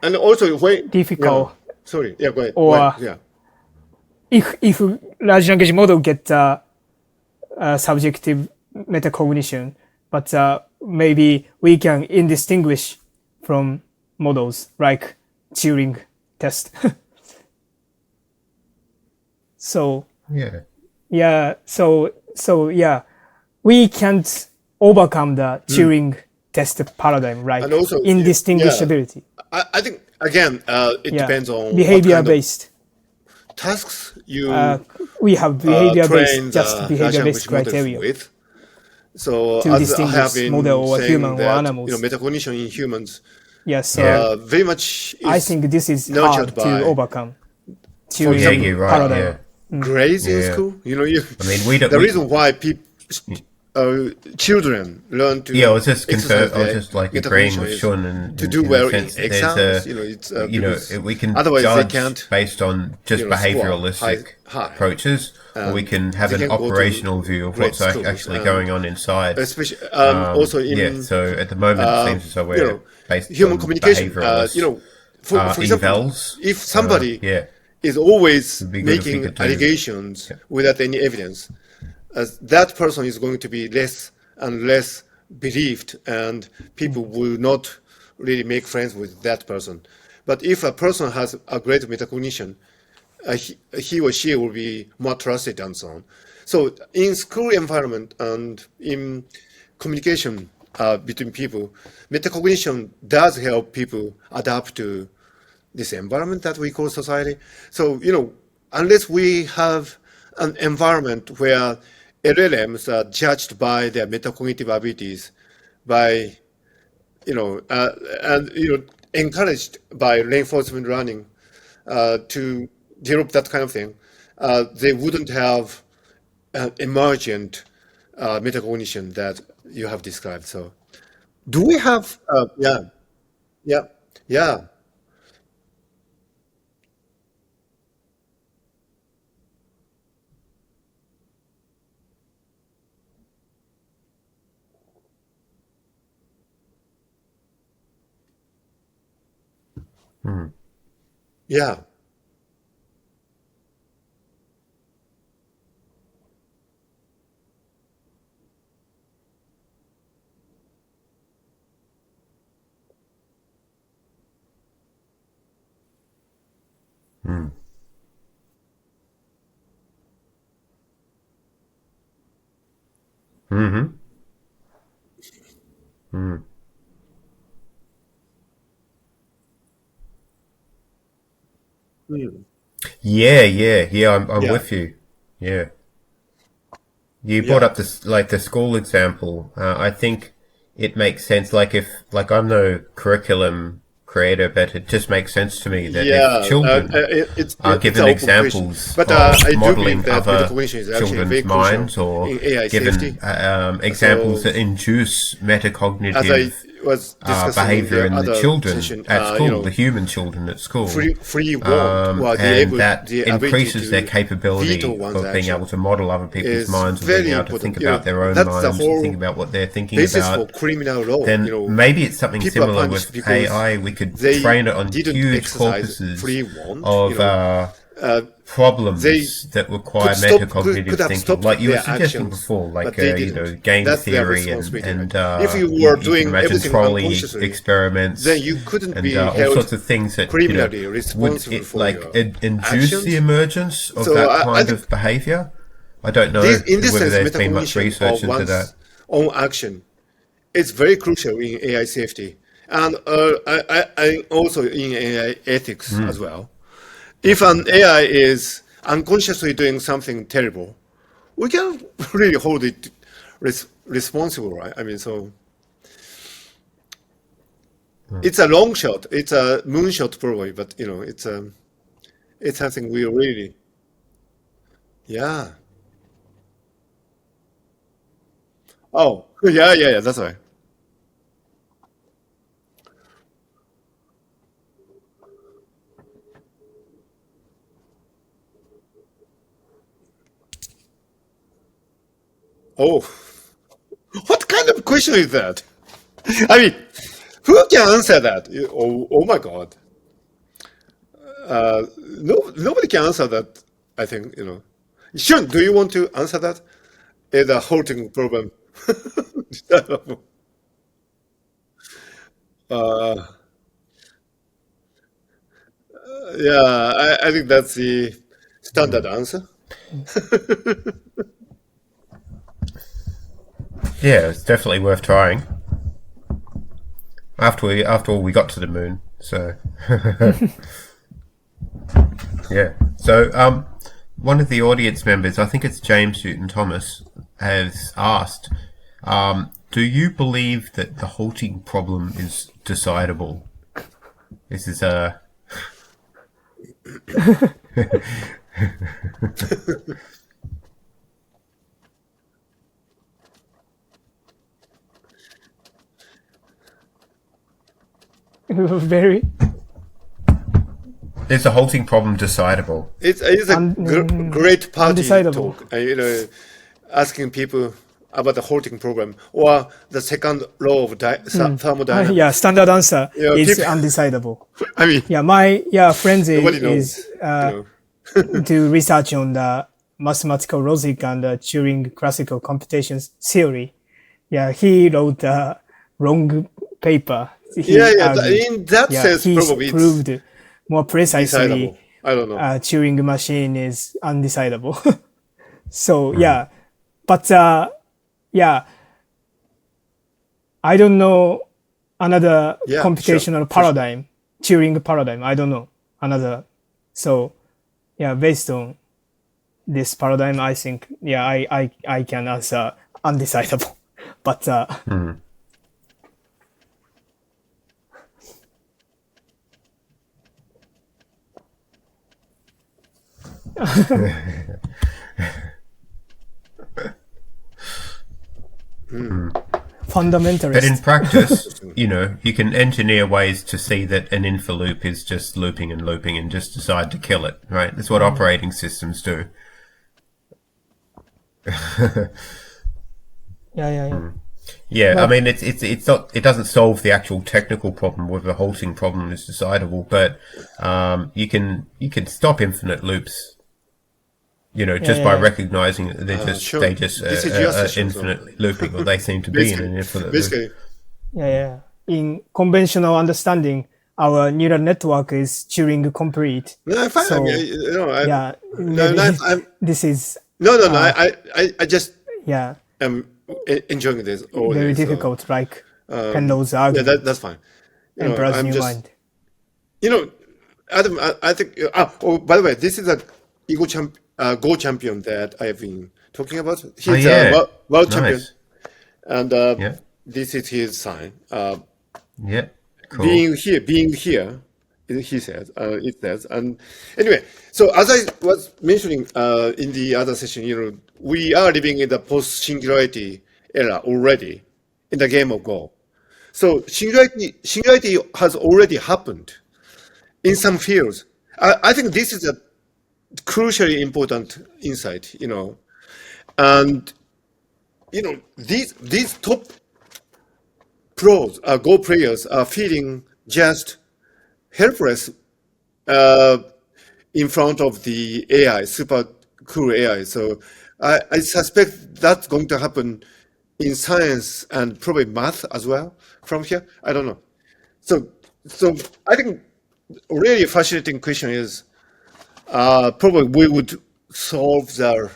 and also when difficult. Yeah. Sorry, yeah, go ahead. Or- yeah, If large language model get subjective metacognition, but maybe we can indistinguish from models like Turing test. So Yeah. we can't overcome the Turing test paradigm, right? And also, Indistinguishability. I think again, it depends on behavior what kind of based. tasks you We have behavior train based, just the behavior large based language models criteria. with. So To as I distinguish have been model or saying human or that, animals. metacognition in humans Yes, very much is I think this is nurtured hard by, to overcome. for Turing example, you're right. paradigm. Yeah. grades in Yeah. school. I mean, we don't. The reason why people children learn to Yeah, I was just exercise I was their just like agreeing metacognition with is Shun, and to do in the well in sense that there's exams. It's because we can otherwise they judge can't, based on just score behavioralistic high, approaches, or we and can have they an can go to operational view of great what's schools, actually and going on inside. especially and also Yeah, in so at the moment it seems as though we're based human on communication. behavioralist For example, evals. if somebody Yeah, is always it'd be good if we making could do. allegations without any evidence, as that person is going to be less and less believed, and people will not really make friends with that person. But if a person has a great metacognition, he or she will be more trusted and so on. So in school environment and in communication between people, metacognition does help people adapt to this environment that we call society. So, unless we have an environment where LLMs are judged by their metacognitive abilities, by, and, encouraged by reinforcement learning to develop that kind of thing, they wouldn't have emergent metacognition that you have described. So, do we have, yeah, yeah, yeah, Mm-hmm. Yeah. I'm yeah, with you. Yeah. You brought yeah. up this like the school example. I think it makes sense. Like if like I'm no curriculum creator, but it just makes sense to me that if Yeah, children are it's an given open question, examples but of I do believe modeling that other metacognition is actually very children's crucial minds, or in AI given safety. examples So, that induce as I metacognitive was discussing in behavior the in the other children session, at school, the human children at school, free want or and that the ability increases their to veto capability one's of being able action to model other people's is minds, and being very able to think important. about their own That's the minds and think whole about what they're thinking basis for about. criminal law. Then maybe it's something People are similar punished with because AI. We could they train it on didn't huge exercise corpuses free want. of Uh, they problems that require could metacognitive have thinking, stopped like you were their suggesting actions, before, like but they didn't. game That's their theory, responsibility, right? and If you you, were you can doing imagine everything trolley unconsciously, then experiments you couldn't and be all held sorts of things that criminally would responsible it for like your induce the actions. emergence of So that I kind think of behavior. I don't know in this whether sense, there's been much metacognition of research into that. one's own action is very crucial in AI safety, and I also in AI ethics as well. If an AI is unconsciously doing something terrible, we can really hold it responsible, right? I mean, so it's a long shot, it's a moonshot probably, but it's something we really, yeah. Oh, yeah, that's right. Oh, what kind of question is that? I mean, who can answer that? Oh my God. No, nobody can answer that. I think, Shun, do you want to answer that? Is a halting problem. uh, yeah, I think that's the standard answer. Yeah, it's definitely worth trying. After all, we got to the moon, so yeah. So one of the audience members, I think it's James Newton Thomas, has asked, do you believe that the halting problem is decidable? This is a Very Is the halting problem decidable? It's a great party undecidable. talk. Asking people about the halting problem or the second law of thermodynamics. Yeah, standard answer Yeah, is people- undecidable. I mean, Yeah, my friends nobody is knows. do research on the mathematical logic and Turing classical computations theory. Yeah, he wrote a wrong paper. He argued, In that sense, he probably it's proved more precisely decidable. I don't know. Turing machine is undecidable. So but yeah, I don't know another Yeah, computational sure. paradigm, Turing paradigm. I don't know another. So yeah, based on this paradigm, I think I can answer undecidable. But fundamentalist. But in practice, you can engineer ways to see that an in for loop is just looping and looping and just decide to kill it, right? That's what operating systems do. Yeah. I mean, it's not. It doesn't solve the actual technical problem whether the halting problem is decidable, but you can stop infinite loops. Just by recognizing that they just This is your session, infinitely looping, or they seem to be in an infinite loop. Basically, Yeah. In conventional understanding, our neural network is Turing complete. no, fine. So, this is I just yeah am enjoying this. All very this, difficult, like Penrose's argument. Yeah, that's fine. Emperor's I'm New just, Mind. Adam, I think. By the way, this is a Go champion that I've been talking about. He's a world champion, and this is his sign. Cool. Being here, he says. It says, and anyway. So as I was mentioning in the other session, we are living in the post-singularity era already in the game of Go. So singularity has already happened in some fields. I think this is a crucially important insight, and these top pros, Go players, are feeling just helpless in front of the AI, super cool AI. So I suspect that's going to happen in science and probably math as well from here. I don't know. So I think really fascinating question is probably we would solve the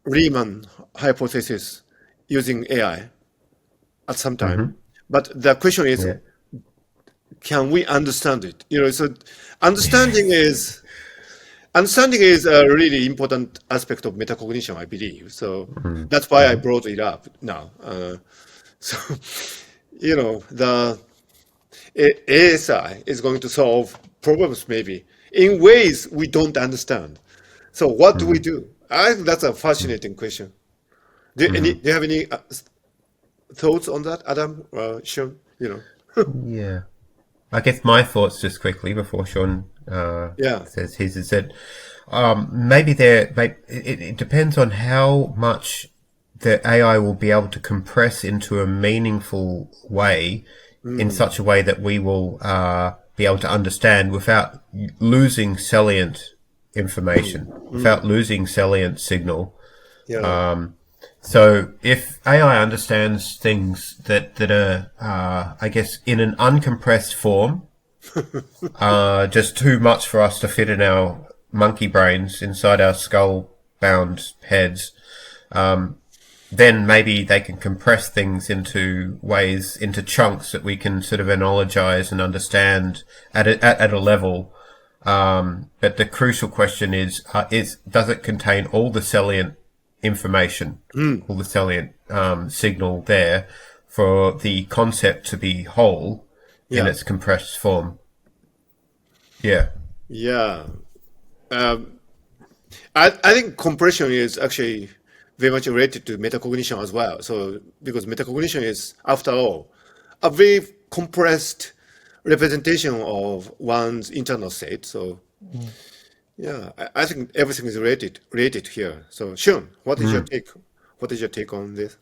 Riemann hypothesis using AI at some time. But the question is, can we understand it? So understanding is a really important aspect of metacognition, I believe. So that's why I brought it up now. The ASI is going to solve problems maybe in ways we don't understand. So what do we do? I think that's a fascinating question. Do you have any thoughts on that, Adam? Shun? Yeah. I guess my thoughts just quickly before Shun says his is that maybe it depends on how much the AI will be able to compress into a meaningful way in such a way that we will be able to understand without losing salient information, without losing salient signal. So if AI understands things that are, I guess, in an uncompressed form, just too much for us to fit in our monkey brains inside our skull-bound heads, then maybe they can compress things into chunks that we can sort of analogize and understand at a level. But the crucial question is does it contain all the salient information, all the salient signal there for the concept to be whole in its compressed form? I think compression is actually very much related to metacognition as well. So because metacognition is, after all, a very compressed representation of one's internal state. So yeah, I think everything is related here. So Shun, what is your take? What is your take on this?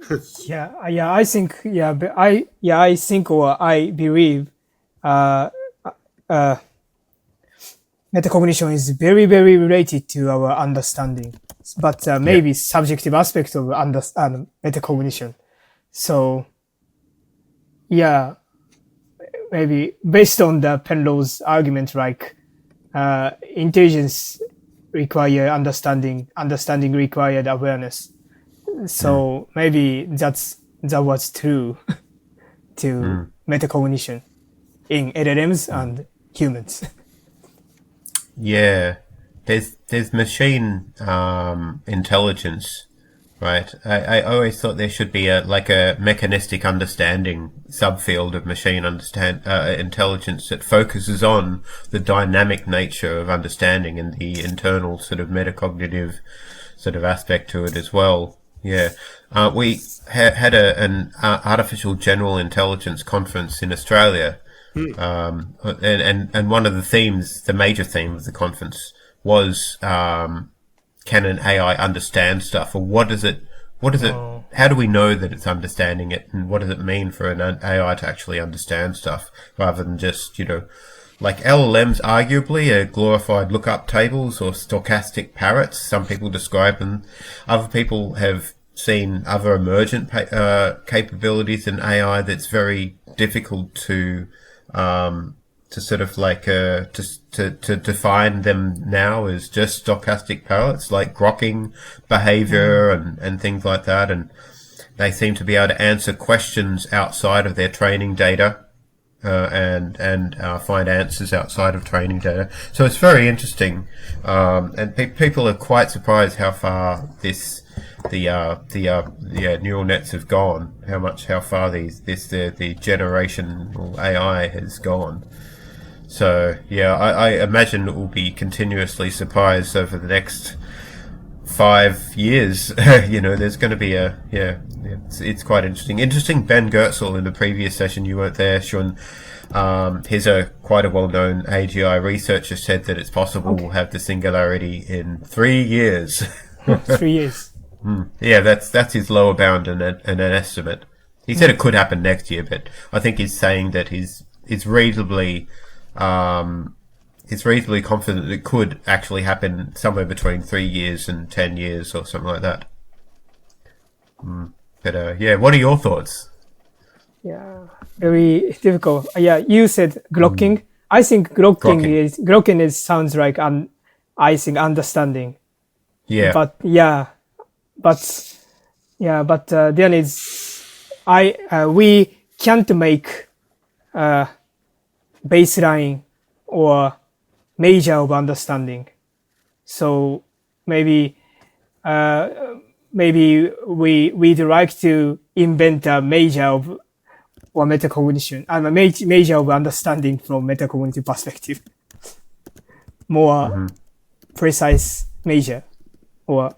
I think, I think, or I believe, metacognition is very, very related to our understanding, but maybe subjective aspect of metacognition. So, yeah, maybe based on the Penrose's argument, like intelligence require understanding, understanding required awareness. So maybe that was true to metacognition in LLMs and humans. Yeah, there's machine intelligence, right? I always thought there should be a mechanistic understanding subfield of machine intelligence that focuses on the dynamic nature of understanding and the internal sort of metacognitive sort of aspect to it as well. Yeah, we had an artificial general intelligence conference in Australia. And one of the themes, the major theme of the conference was, can an AI understand stuff, or what is it, how do we know that it's understanding it, and what does it mean for an AI to actually understand stuff, rather than just, like LLMs arguably are glorified lookup tables or stochastic parrots. Some people describe them. Other people have seen other emergent capabilities in AI that's very difficult to sort of like to define them now as just stochastic parrots, like grokking behavior and things like that, and they seem to be able to answer questions outside of their training data and find answers outside of training data. So it's very interesting, and people are quite surprised how far the neural nets have gone, how far the generational AI has gone. So yeah, I imagine it will be continuously surprised over the next 5 years. There's going to be it's quite interesting. Ben Goertzel, in the previous session, you weren't there, Shun. He's quite a well-known AGI researcher, said that it's possible we'll have the singularity in 3 years. 3 years. Yeah, that's his lower bound and an estimate. He said it could happen next year, but I think he's saying that he's reasonably confident that it could actually happen somewhere between 3 years and 10 years or something like that. But what are your thoughts? Yeah, very difficult. You said grokking. I think grokking sounds like I think understanding. Yeah. But then we can't make baseline or measure of understanding. So maybe we'd like to invent a measure of or metacognition and a measure of understanding from metacognitive perspective. More precise measure, or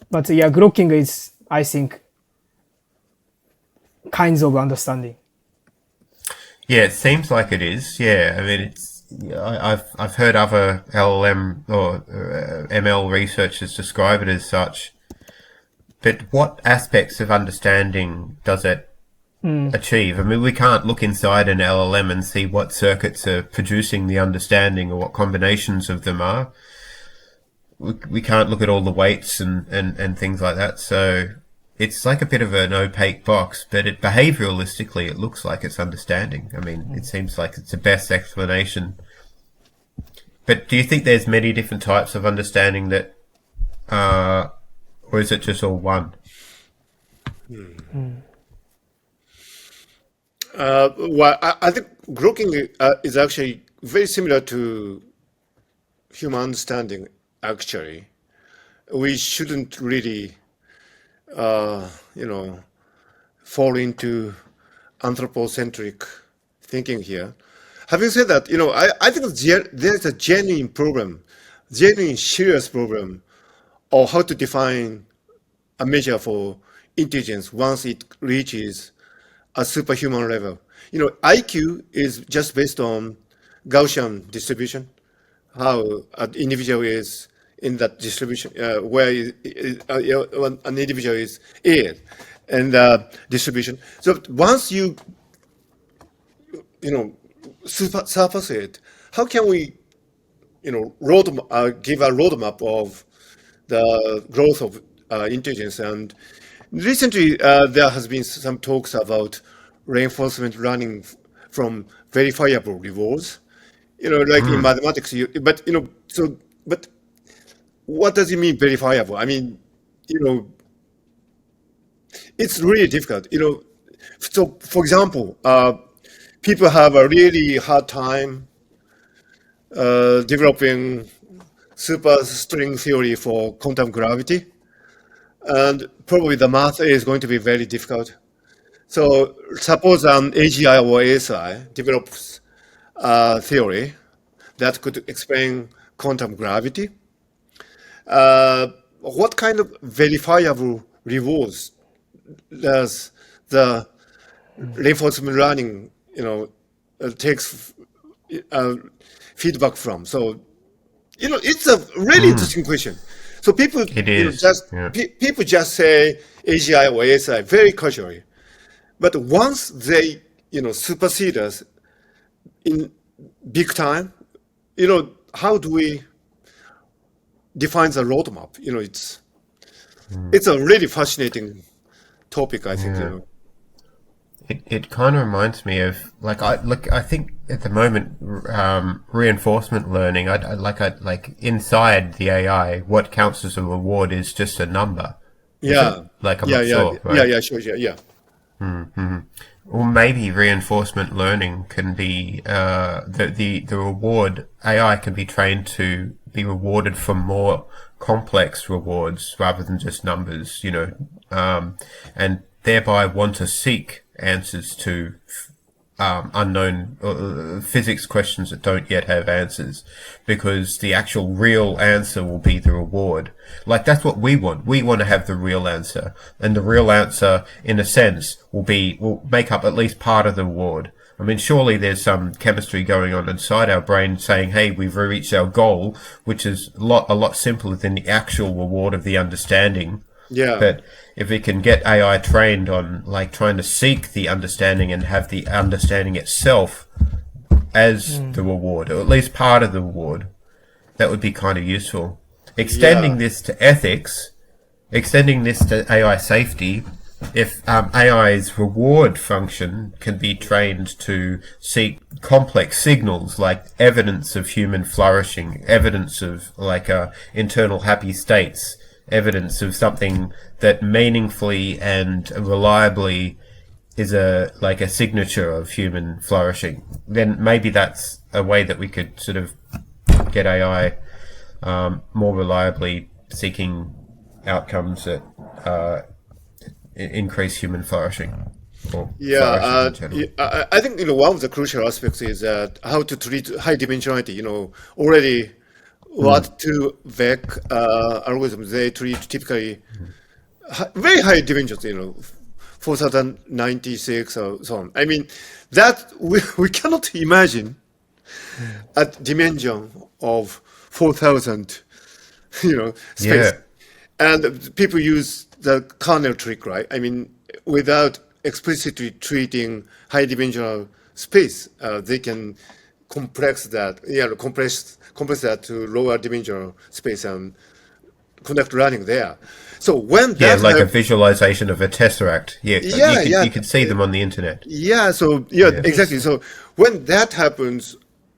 but grokking is, I think, kinds of understanding. Yeah, it seems like it is. Yeah, I mean, I've heard other LLM or ML researchers describe it as such. But what aspects of understanding does it achieve? I mean, we can't look inside an LLM and see what circuits are producing the understanding or what combinations of them are. We can't look at all the weights and things like that. So it's like a bit of an opaque box, but behavioralistically, it looks like it's understanding. I mean, it seems like it's the best explanation. But do you think there's many different types of understanding that, or is it just all one? Well, I think grokking is actually very similar to human understanding, actually. We shouldn't really, fall into anthropocentric thinking here. Having said that, I think there's a genuine serious problem of how to define a measure for intelligence once it reaches a superhuman level. IQ is just based on Gaussian distribution, how an individual is in that distribution, where an individual is in, and distribution. So once you surface it, how can we, give a roadmap of the growth of intelligence? And recently, there has been some talks about reinforcement learning from verifiable rewards. Like in mathematics, but what does it mean verifiable? I mean, it's really difficult. So for example, people have a really hard time developing superstring theory for quantum gravity, and probably the math is going to be very difficult. So suppose an AGI or ASI develops a theory that could explain quantum gravity. What kind of verifiable rewards does the reinforcement learning, takes feedback from? So, it's a really interesting question. So people, It is. people just say AGI or ASI very casually, but once they, supersede us in big time, how do we define the roadmap? It's a really fascinating topic, I think. It kind of reminds me of I think at the moment reinforcement learning. I inside the AI, what counts as a reward is just a number. Yeah. I'm not sure. Right? Yeah, sure, yeah. Or maybe reinforcement learning can be the reward. AI can be trained to be rewarded for more complex rewards rather than just numbers. And thereby want to seek answers to unknown physics questions that don't yet have answers, because the actual real answer will be the reward. Like, that's what we want. We want to have the real answer, and the real answer, in a sense, will make up at least part of the reward. I mean, surely there's some chemistry going on inside our brain saying, hey, we've reached our goal, which is a lot simpler than the actual reward of the understanding. Yeah. But if we can get AI trained on trying to seek the understanding and have the understanding itself as the reward, or at least part of the reward, that would be kind of useful. Extending this to ethics, extending this to AI safety, if AI's reward function can be trained to seek complex signals like evidence of human flourishing, evidence of internal happy states, evidence of something that meaningfully and reliably is a signature of human flourishing, then maybe that's a way that we could sort of get AI more reliably seeking outcomes that increase human flourishing. I think one of the crucial aspects is how to treat high dimensionality. Already what two VEC algorithms they treat typically very high dimensions. 4096 or so on. I mean, that we cannot imagine a dimension of 4000, space. Yeah. And people use the kernel trick, right? I mean, without explicitly treating high dimensional space, they can compress that to lower dimensional space and conduct learning there. So when that a visualization of a tesseract. You can see them on the internet. Exactly. So when that happens,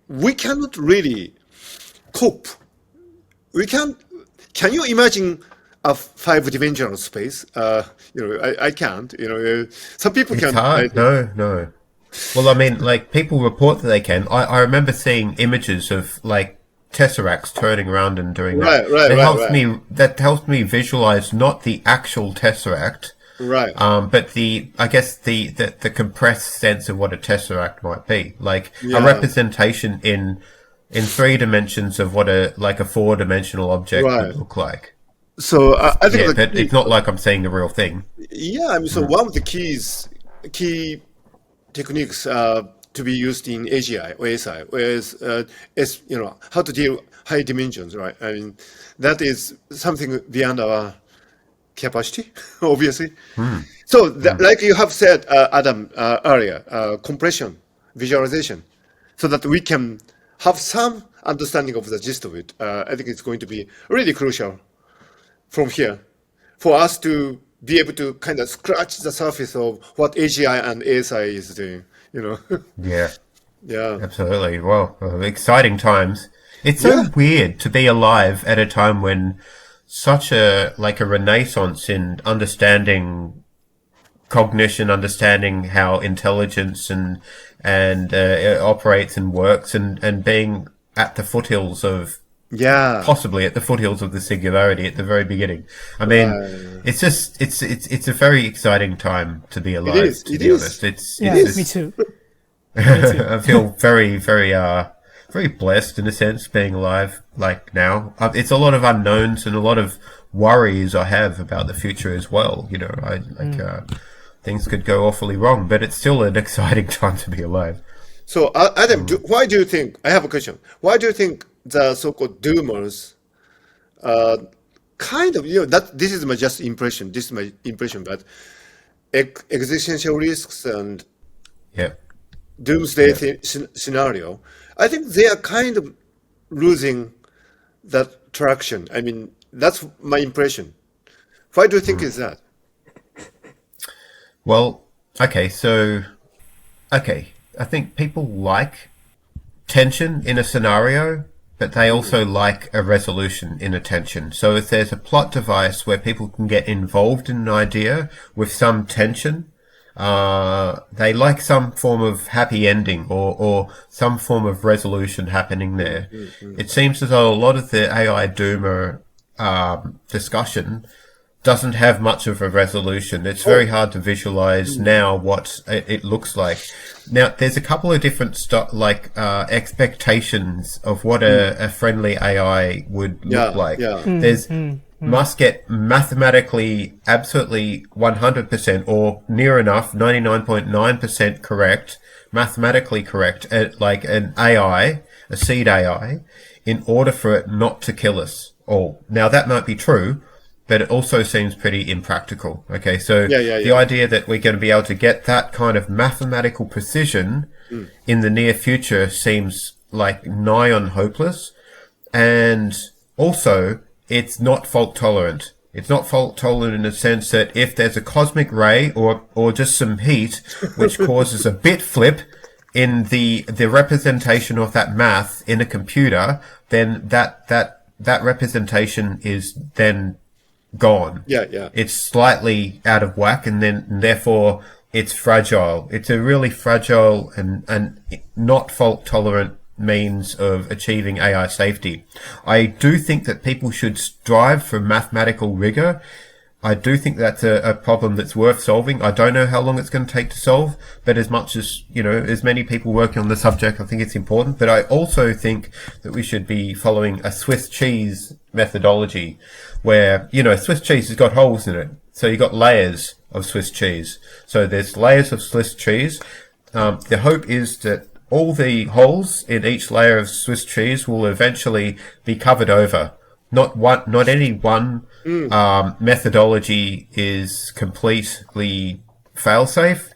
we cannot really cope. Can you imagine a 5-dimensional space? I can't. Some people can. It's hard. No. Well, I mean, people report that they can. I remember seeing images of tesseracts turning around and doing that. That helps me visualize not the actual tesseract, right? But the compressed sense of what a tesseract might be, a representation in 3 dimensions of what a 4-dimensional object would look like. So I think but it's not like I'm seeing the real thing. Yeah, I mean, so one of the key techniques to be used in AGI or SI, whereas it's, how to deal high dimensions, right? I mean, that is something beyond our capacity, obviously. So, like you have said, Adam, earlier, compression, visualization, so that we can have some understanding of the gist of it. I think it's going to be really crucial from here for us to be able to kind of scratch the surface of what AGI and ASI is doing, Yeah, Yeah. absolutely. Well, exciting times. It's so weird to be alive at a time when such a renaissance in understanding cognition, understanding how intelligence and it operates and works, and being at the foothills of possibly at the foothills of the singularity at the very beginning. I mean, it's just it's a very exciting time to be alive. is. To It be is. honest, Yeah, me too. I feel very, very, very blessed in a sense being alive like now. It's a lot of unknowns and a lot of worries I have about the future as well. Things could go awfully wrong, but it's still an exciting time to be alive. So, Adam, why do you think, I have a question. Why do you think the so-called doomers kind of, that this is my just impression, but existential risks and Yeah. doomsday scenario, I think they are kind of losing that traction. I mean, that's my impression. Why do you think is that? Well, okay, I think people like tension in a scenario, but they also like a resolution in a tension. So if there's a plot device where people can get involved in an idea with some tension, they like some form of happy ending or some form of resolution happening there. It seems as though a lot of the AI doomer discussion doesn't have much of a resolution. It's very hard to visualize now what it looks like. Now, there's a couple of different expectations of what a friendly AI would look like. There's must get mathematically absolutely 100% or near enough 99.9% correct, mathematically correct, like an AI, a seed AI, in order for it not to kill us all. Now, that might be true, but it also seems pretty impractical. Okay, so the idea that we're going to be able to get that kind of mathematical precision in the near future seems like nigh on hopeless. And also, it's not fault tolerant. It's not fault tolerant in the sense that if there's a cosmic ray or just some heat which causes a bit flip in the representation of that math in a computer, then that representation is then gone. It's slightly out of whack, and therefore it's fragile. It's a really fragile and not fault tolerant means of achieving AI safety. I do think that people should strive for mathematical rigor. I do think that's a problem that's worth solving. I don't know how long it's going to take to solve, but as much as, as many people working on the subject, I think it's important. But I also think that we should be following a Swiss cheese methodology where, Swiss cheese has got holes in it. So you've got layers of Swiss cheese. So there's layers of Swiss cheese. The hope is that all the holes in each layer of Swiss cheese will eventually be covered over. Not any one methodology is completely fail-safe.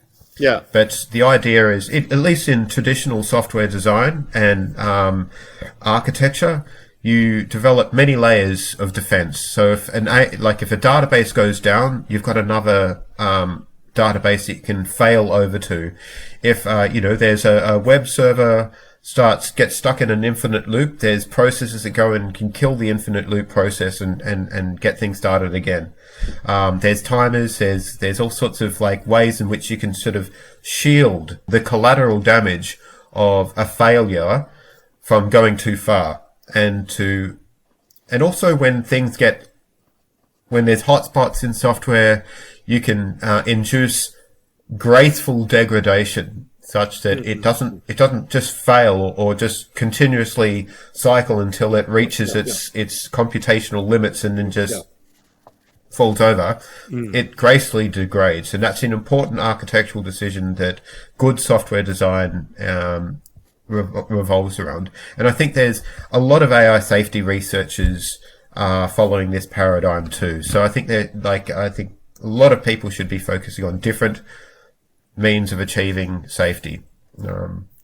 But the idea is, at least in traditional software design and architecture, you develop many layers of defense. So if a database goes down, you've got another database that you can fail over to. If there's a web server gets stuck in an infinite loop, there's processes that go and can kill the infinite loop process and get things started again. There's timers, there's all sorts of ways in which you can sort of shield the collateral damage of a failure from going too far. And also when there's hotspots in software, you can induce graceful degradation such that it doesn't just fail or just continuously cycle until it reaches its computational limits and then just falls over, it gracefully degrades. And that's an important architectural decision that good software design revolves around. And I think there's a lot of AI safety researchers following this paradigm too. So I think I think a lot of people should be focusing on different means of achieving safety.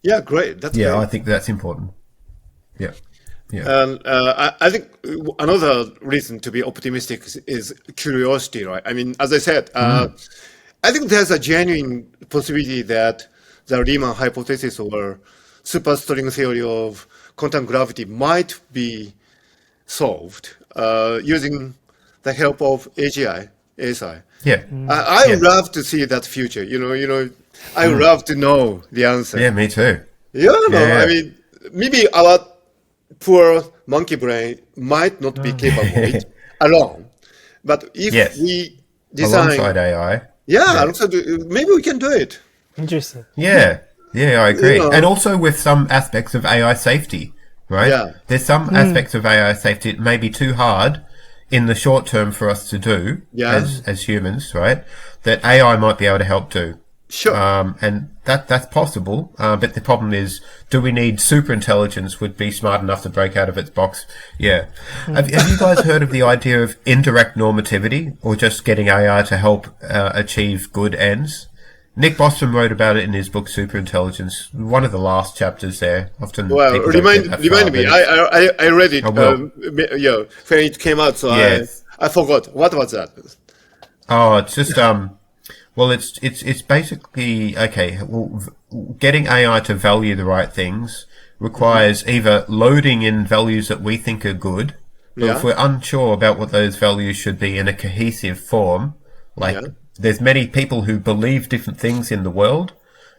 Yeah, great. That's great. I think that's important. Yeah. Yeah. And I think another reason to be optimistic is curiosity, right? I mean, as I said, I think there's a genuine possibility that the Riemann hypothesis or superstring theory of quantum gravity might be solved using the help of AGI, ASI. Yeah. I would love to see that future. I would love to know the answer. Yeah, me too. I mean, maybe our poor monkey brain might not be capable of it alone. But if we design... Alongside AI. Maybe we can do it. Interesting. Yeah, I agree. And also with some aspects of AI safety, right? Yeah. There's some aspects of AI safety it may be too hard in the short term for us to do as humans, right? That AI might be able to help do. Sure. And that's possible. But the problem is, do we need super intelligence would be smart enough to break out of its box? Yeah. Have you guys heard of the idea of indirect normativity, or just getting AI to help achieve good ends? Nick Bostrom wrote about it in his book Superintelligence. One of the last chapters there. Often, remind me. I read it. When it came out, so I forgot. What was that? Oh, it's just well, it's basically getting AI to value the right things requires either loading in values that we think are good, but if we're unsure about what those values should be in a cohesive form, there's many people who believe different things in the world,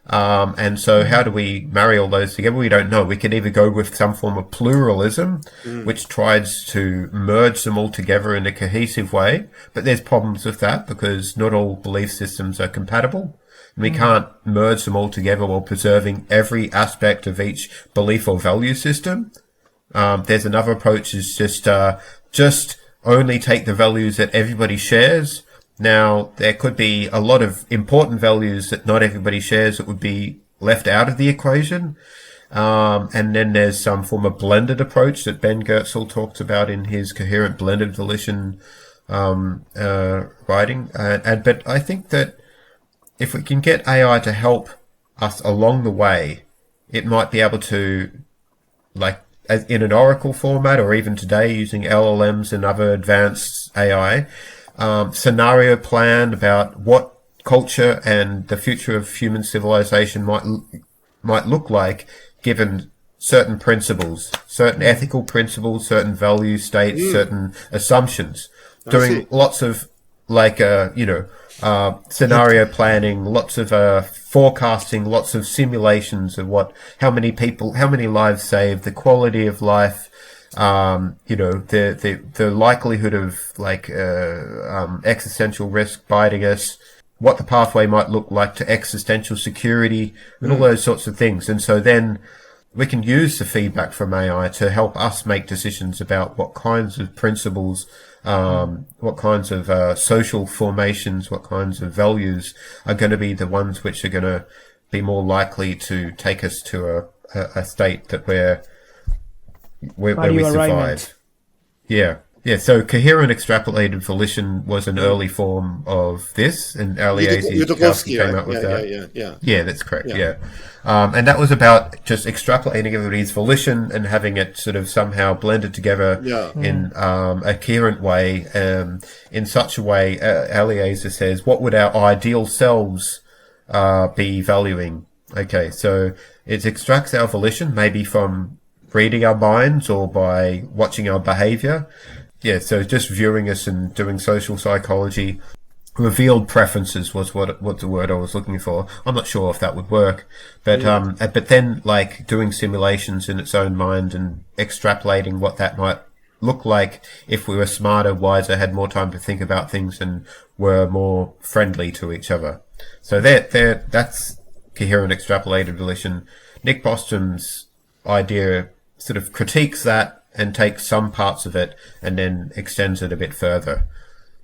and so how do we marry all those together? We don't know. We could either go with some form of pluralism, which tries to merge them all together in a cohesive way, but there's problems with that because not all belief systems are compatible. And we can't merge them all together while preserving every aspect of each belief or value system. There's another approach is just only take the values that everybody shares. Now, there could be a lot of important values that not everybody shares that would be left out of the equation. And then there's some form of blended approach that Ben Goertzel talks about in his coherent blended volition writing. But I think that if we can get AI to help us along the way, it might be able to, as in an oracle format, or even today using LLMs and other advanced AI, scenario plan about what culture and the future of human civilization might look like given certain principles, certain ethical principles, certain value states, certain assumptions. Doing lots of scenario planning, lots of forecasting, lots of simulations of how many lives saved, the quality of life, the likelihood of existential risk biting us, what the pathway might look like to existential security, and all those sorts of things. And so then we can use the feedback from AI to help us make decisions about what kinds of principles, what kinds of social formations, what kinds of values are going to be the ones which are going to be more likely to take us to a state that where we survive. Yeah. So coherent extrapolated volition was an early form of this, and Yudkowsky came up with that. Yeah, that's correct. Yeah. And that was about just extrapolating everybody's volition and having it sort of somehow blended together in a coherent way, in such a way, Eliezer says, what would our ideal selves be valuing? Okay, so it extracts our volition, maybe from reading our minds or by watching our behavior. Yeah, so just viewing us and doing social psychology. Revealed preferences was what the word I was looking for. I'm not sure if that would work, but then doing simulations in its own mind and extrapolating what that might look like if we were smarter, wiser, had more time to think about things and were more friendly to each other. So that's coherent extrapolated volition. Nick Bostrom's idea sort of critiques that and takes some parts of it and then extends it a bit further.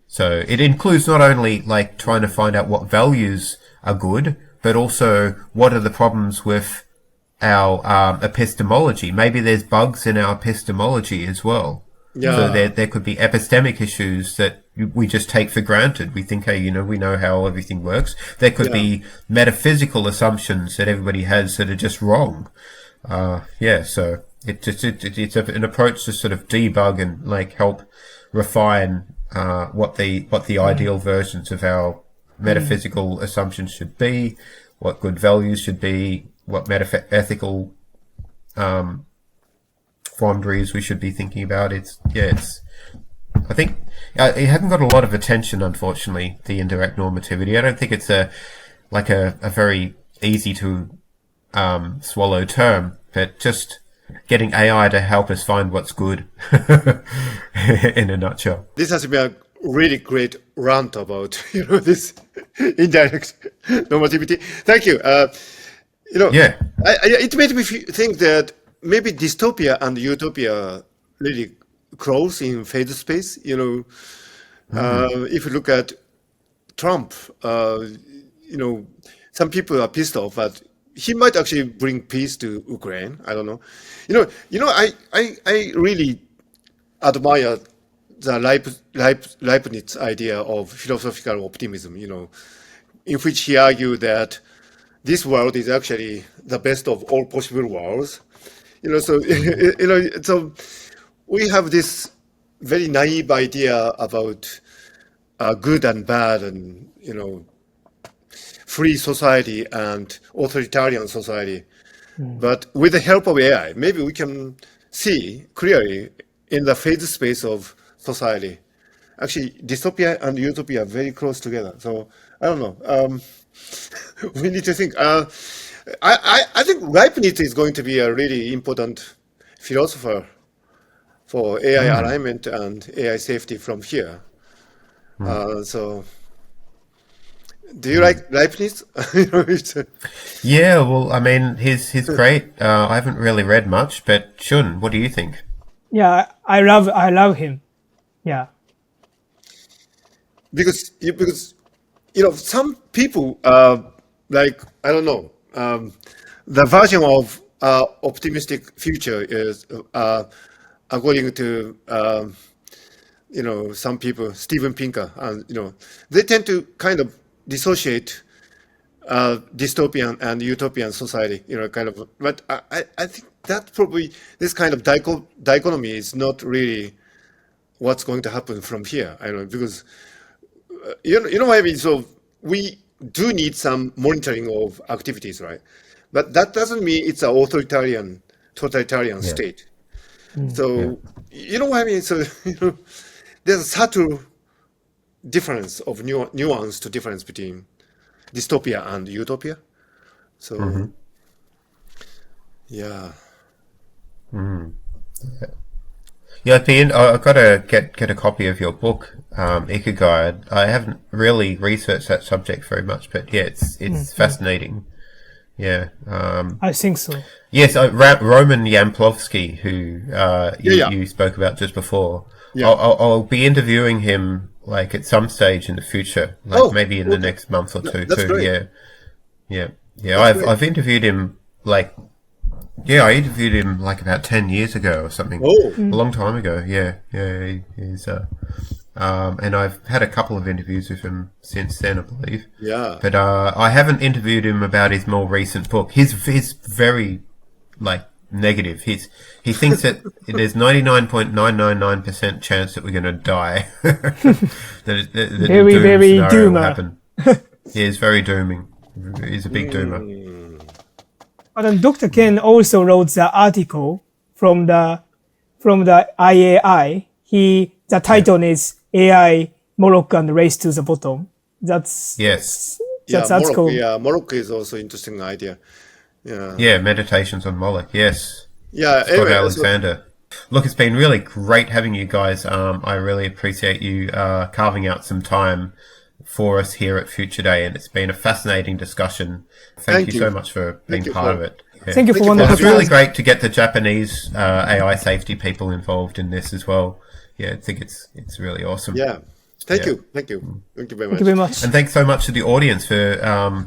So it includes not only like trying to find out what values are good, but also what are the problems with our epistemology. Maybe there's bugs in our epistemology as well. Yeah. So there could be epistemic issues that we just take for granted. We think, hey, we know how everything works. There could be metaphysical assumptions that everybody has that are just wrong. So it's an approach to sort of debug and like help refine what the ideal versions of our metaphysical assumptions should be, what good values should be, what ethical boundaries we should be thinking about. I think it hasn't got a lot of attention, unfortunately, the indirect normativity. I don't think it's a very easy to swallow term, but just getting AI to help us find what's good in a nutshell. This has been a really great rant about this indirect normativity. Thank you. It made me think that maybe dystopia and utopia really close in phase space. If you look at Trump, some people are pissed off, but he might actually bring peace to Ukraine. I don't know. I really admire the Leibniz idea of philosophical optimism. In which he argued that this world is actually the best of all possible worlds. So we have this very naive idea about good and bad, and free society and authoritarian society. But with the help of AI, maybe we can see clearly in the phase space of society. Actually, dystopia and utopia are very close together. So I don't know. We need to think. I think Leibniz is going to be a really important philosopher for AI alignment and AI safety from here. So, do you like Leibniz? Yeah, well, I mean, he's great. I haven't really read much, but Shun, what do you think? Yeah, I love him. Yeah. Because some people like, I don't know, the version of optimistic future is according to some people, Steven Pinker, and they tend to kind of dissociate dystopian and utopian society, but I think that probably this kind of dichotomy is not really what's going to happen from here. I don't know, because what I mean. So we do need some monitoring of activities, right? But that doesn't mean it's an authoritarian, totalitarian state. So you know what I mean. So there's a subtle difference of nuance to difference between dystopia and utopia. So yeah. Yeah, I've got to get a copy of your book, Ikigai. I haven't really researched that subject very much, but yeah, it's fascinating. Yeah. I think so. Yes, Roman Yamplovsky, who you spoke about just before. Yeah. I'll be interviewing him like at some stage in the future, like maybe in the next month or two. That's great. Yeah. I've interviewed him like. Yeah, I interviewed him like about 10 years ago or something. Oh. A long time ago. Yeah. He's and I've had a couple of interviews with him since then, I believe. Yeah. But I haven't interviewed him about his more recent book. He's very like negative. He thinks that there's 99.999% chance that we're going to die. that very doomer. Will happen. Yeah, it's very dooming. He's a big doomer. But Dr. Ken also wrote the article from the IAI. The title is AI, Morocco and Race to the Bottom. That's Morocco. Yeah, Morocco is also interesting idea. Yeah, Meditations on Moloch. Yes. Yeah. Scott Alexander. Look, it's been really great having you guys. I really appreciate you carving out some time for us here at Future Day, and it's been a fascinating discussion. Thank you so much for being part of it. Yeah. Thank you for wonderful. It's really great to get the Japanese AI safety people involved in this as well. Yeah, I think it's really awesome. Yeah. Thank Yeah. you. Thank you. Thank you very Thank much. you very much. And thanks so much to the audience for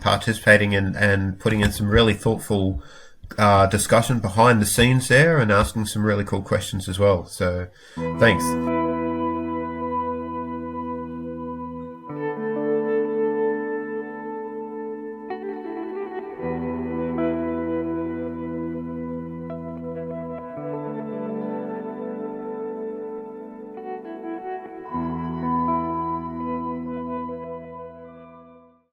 participating and putting in some really thoughtful discussion behind the scenes there and asking some really cool questions as well. So thanks.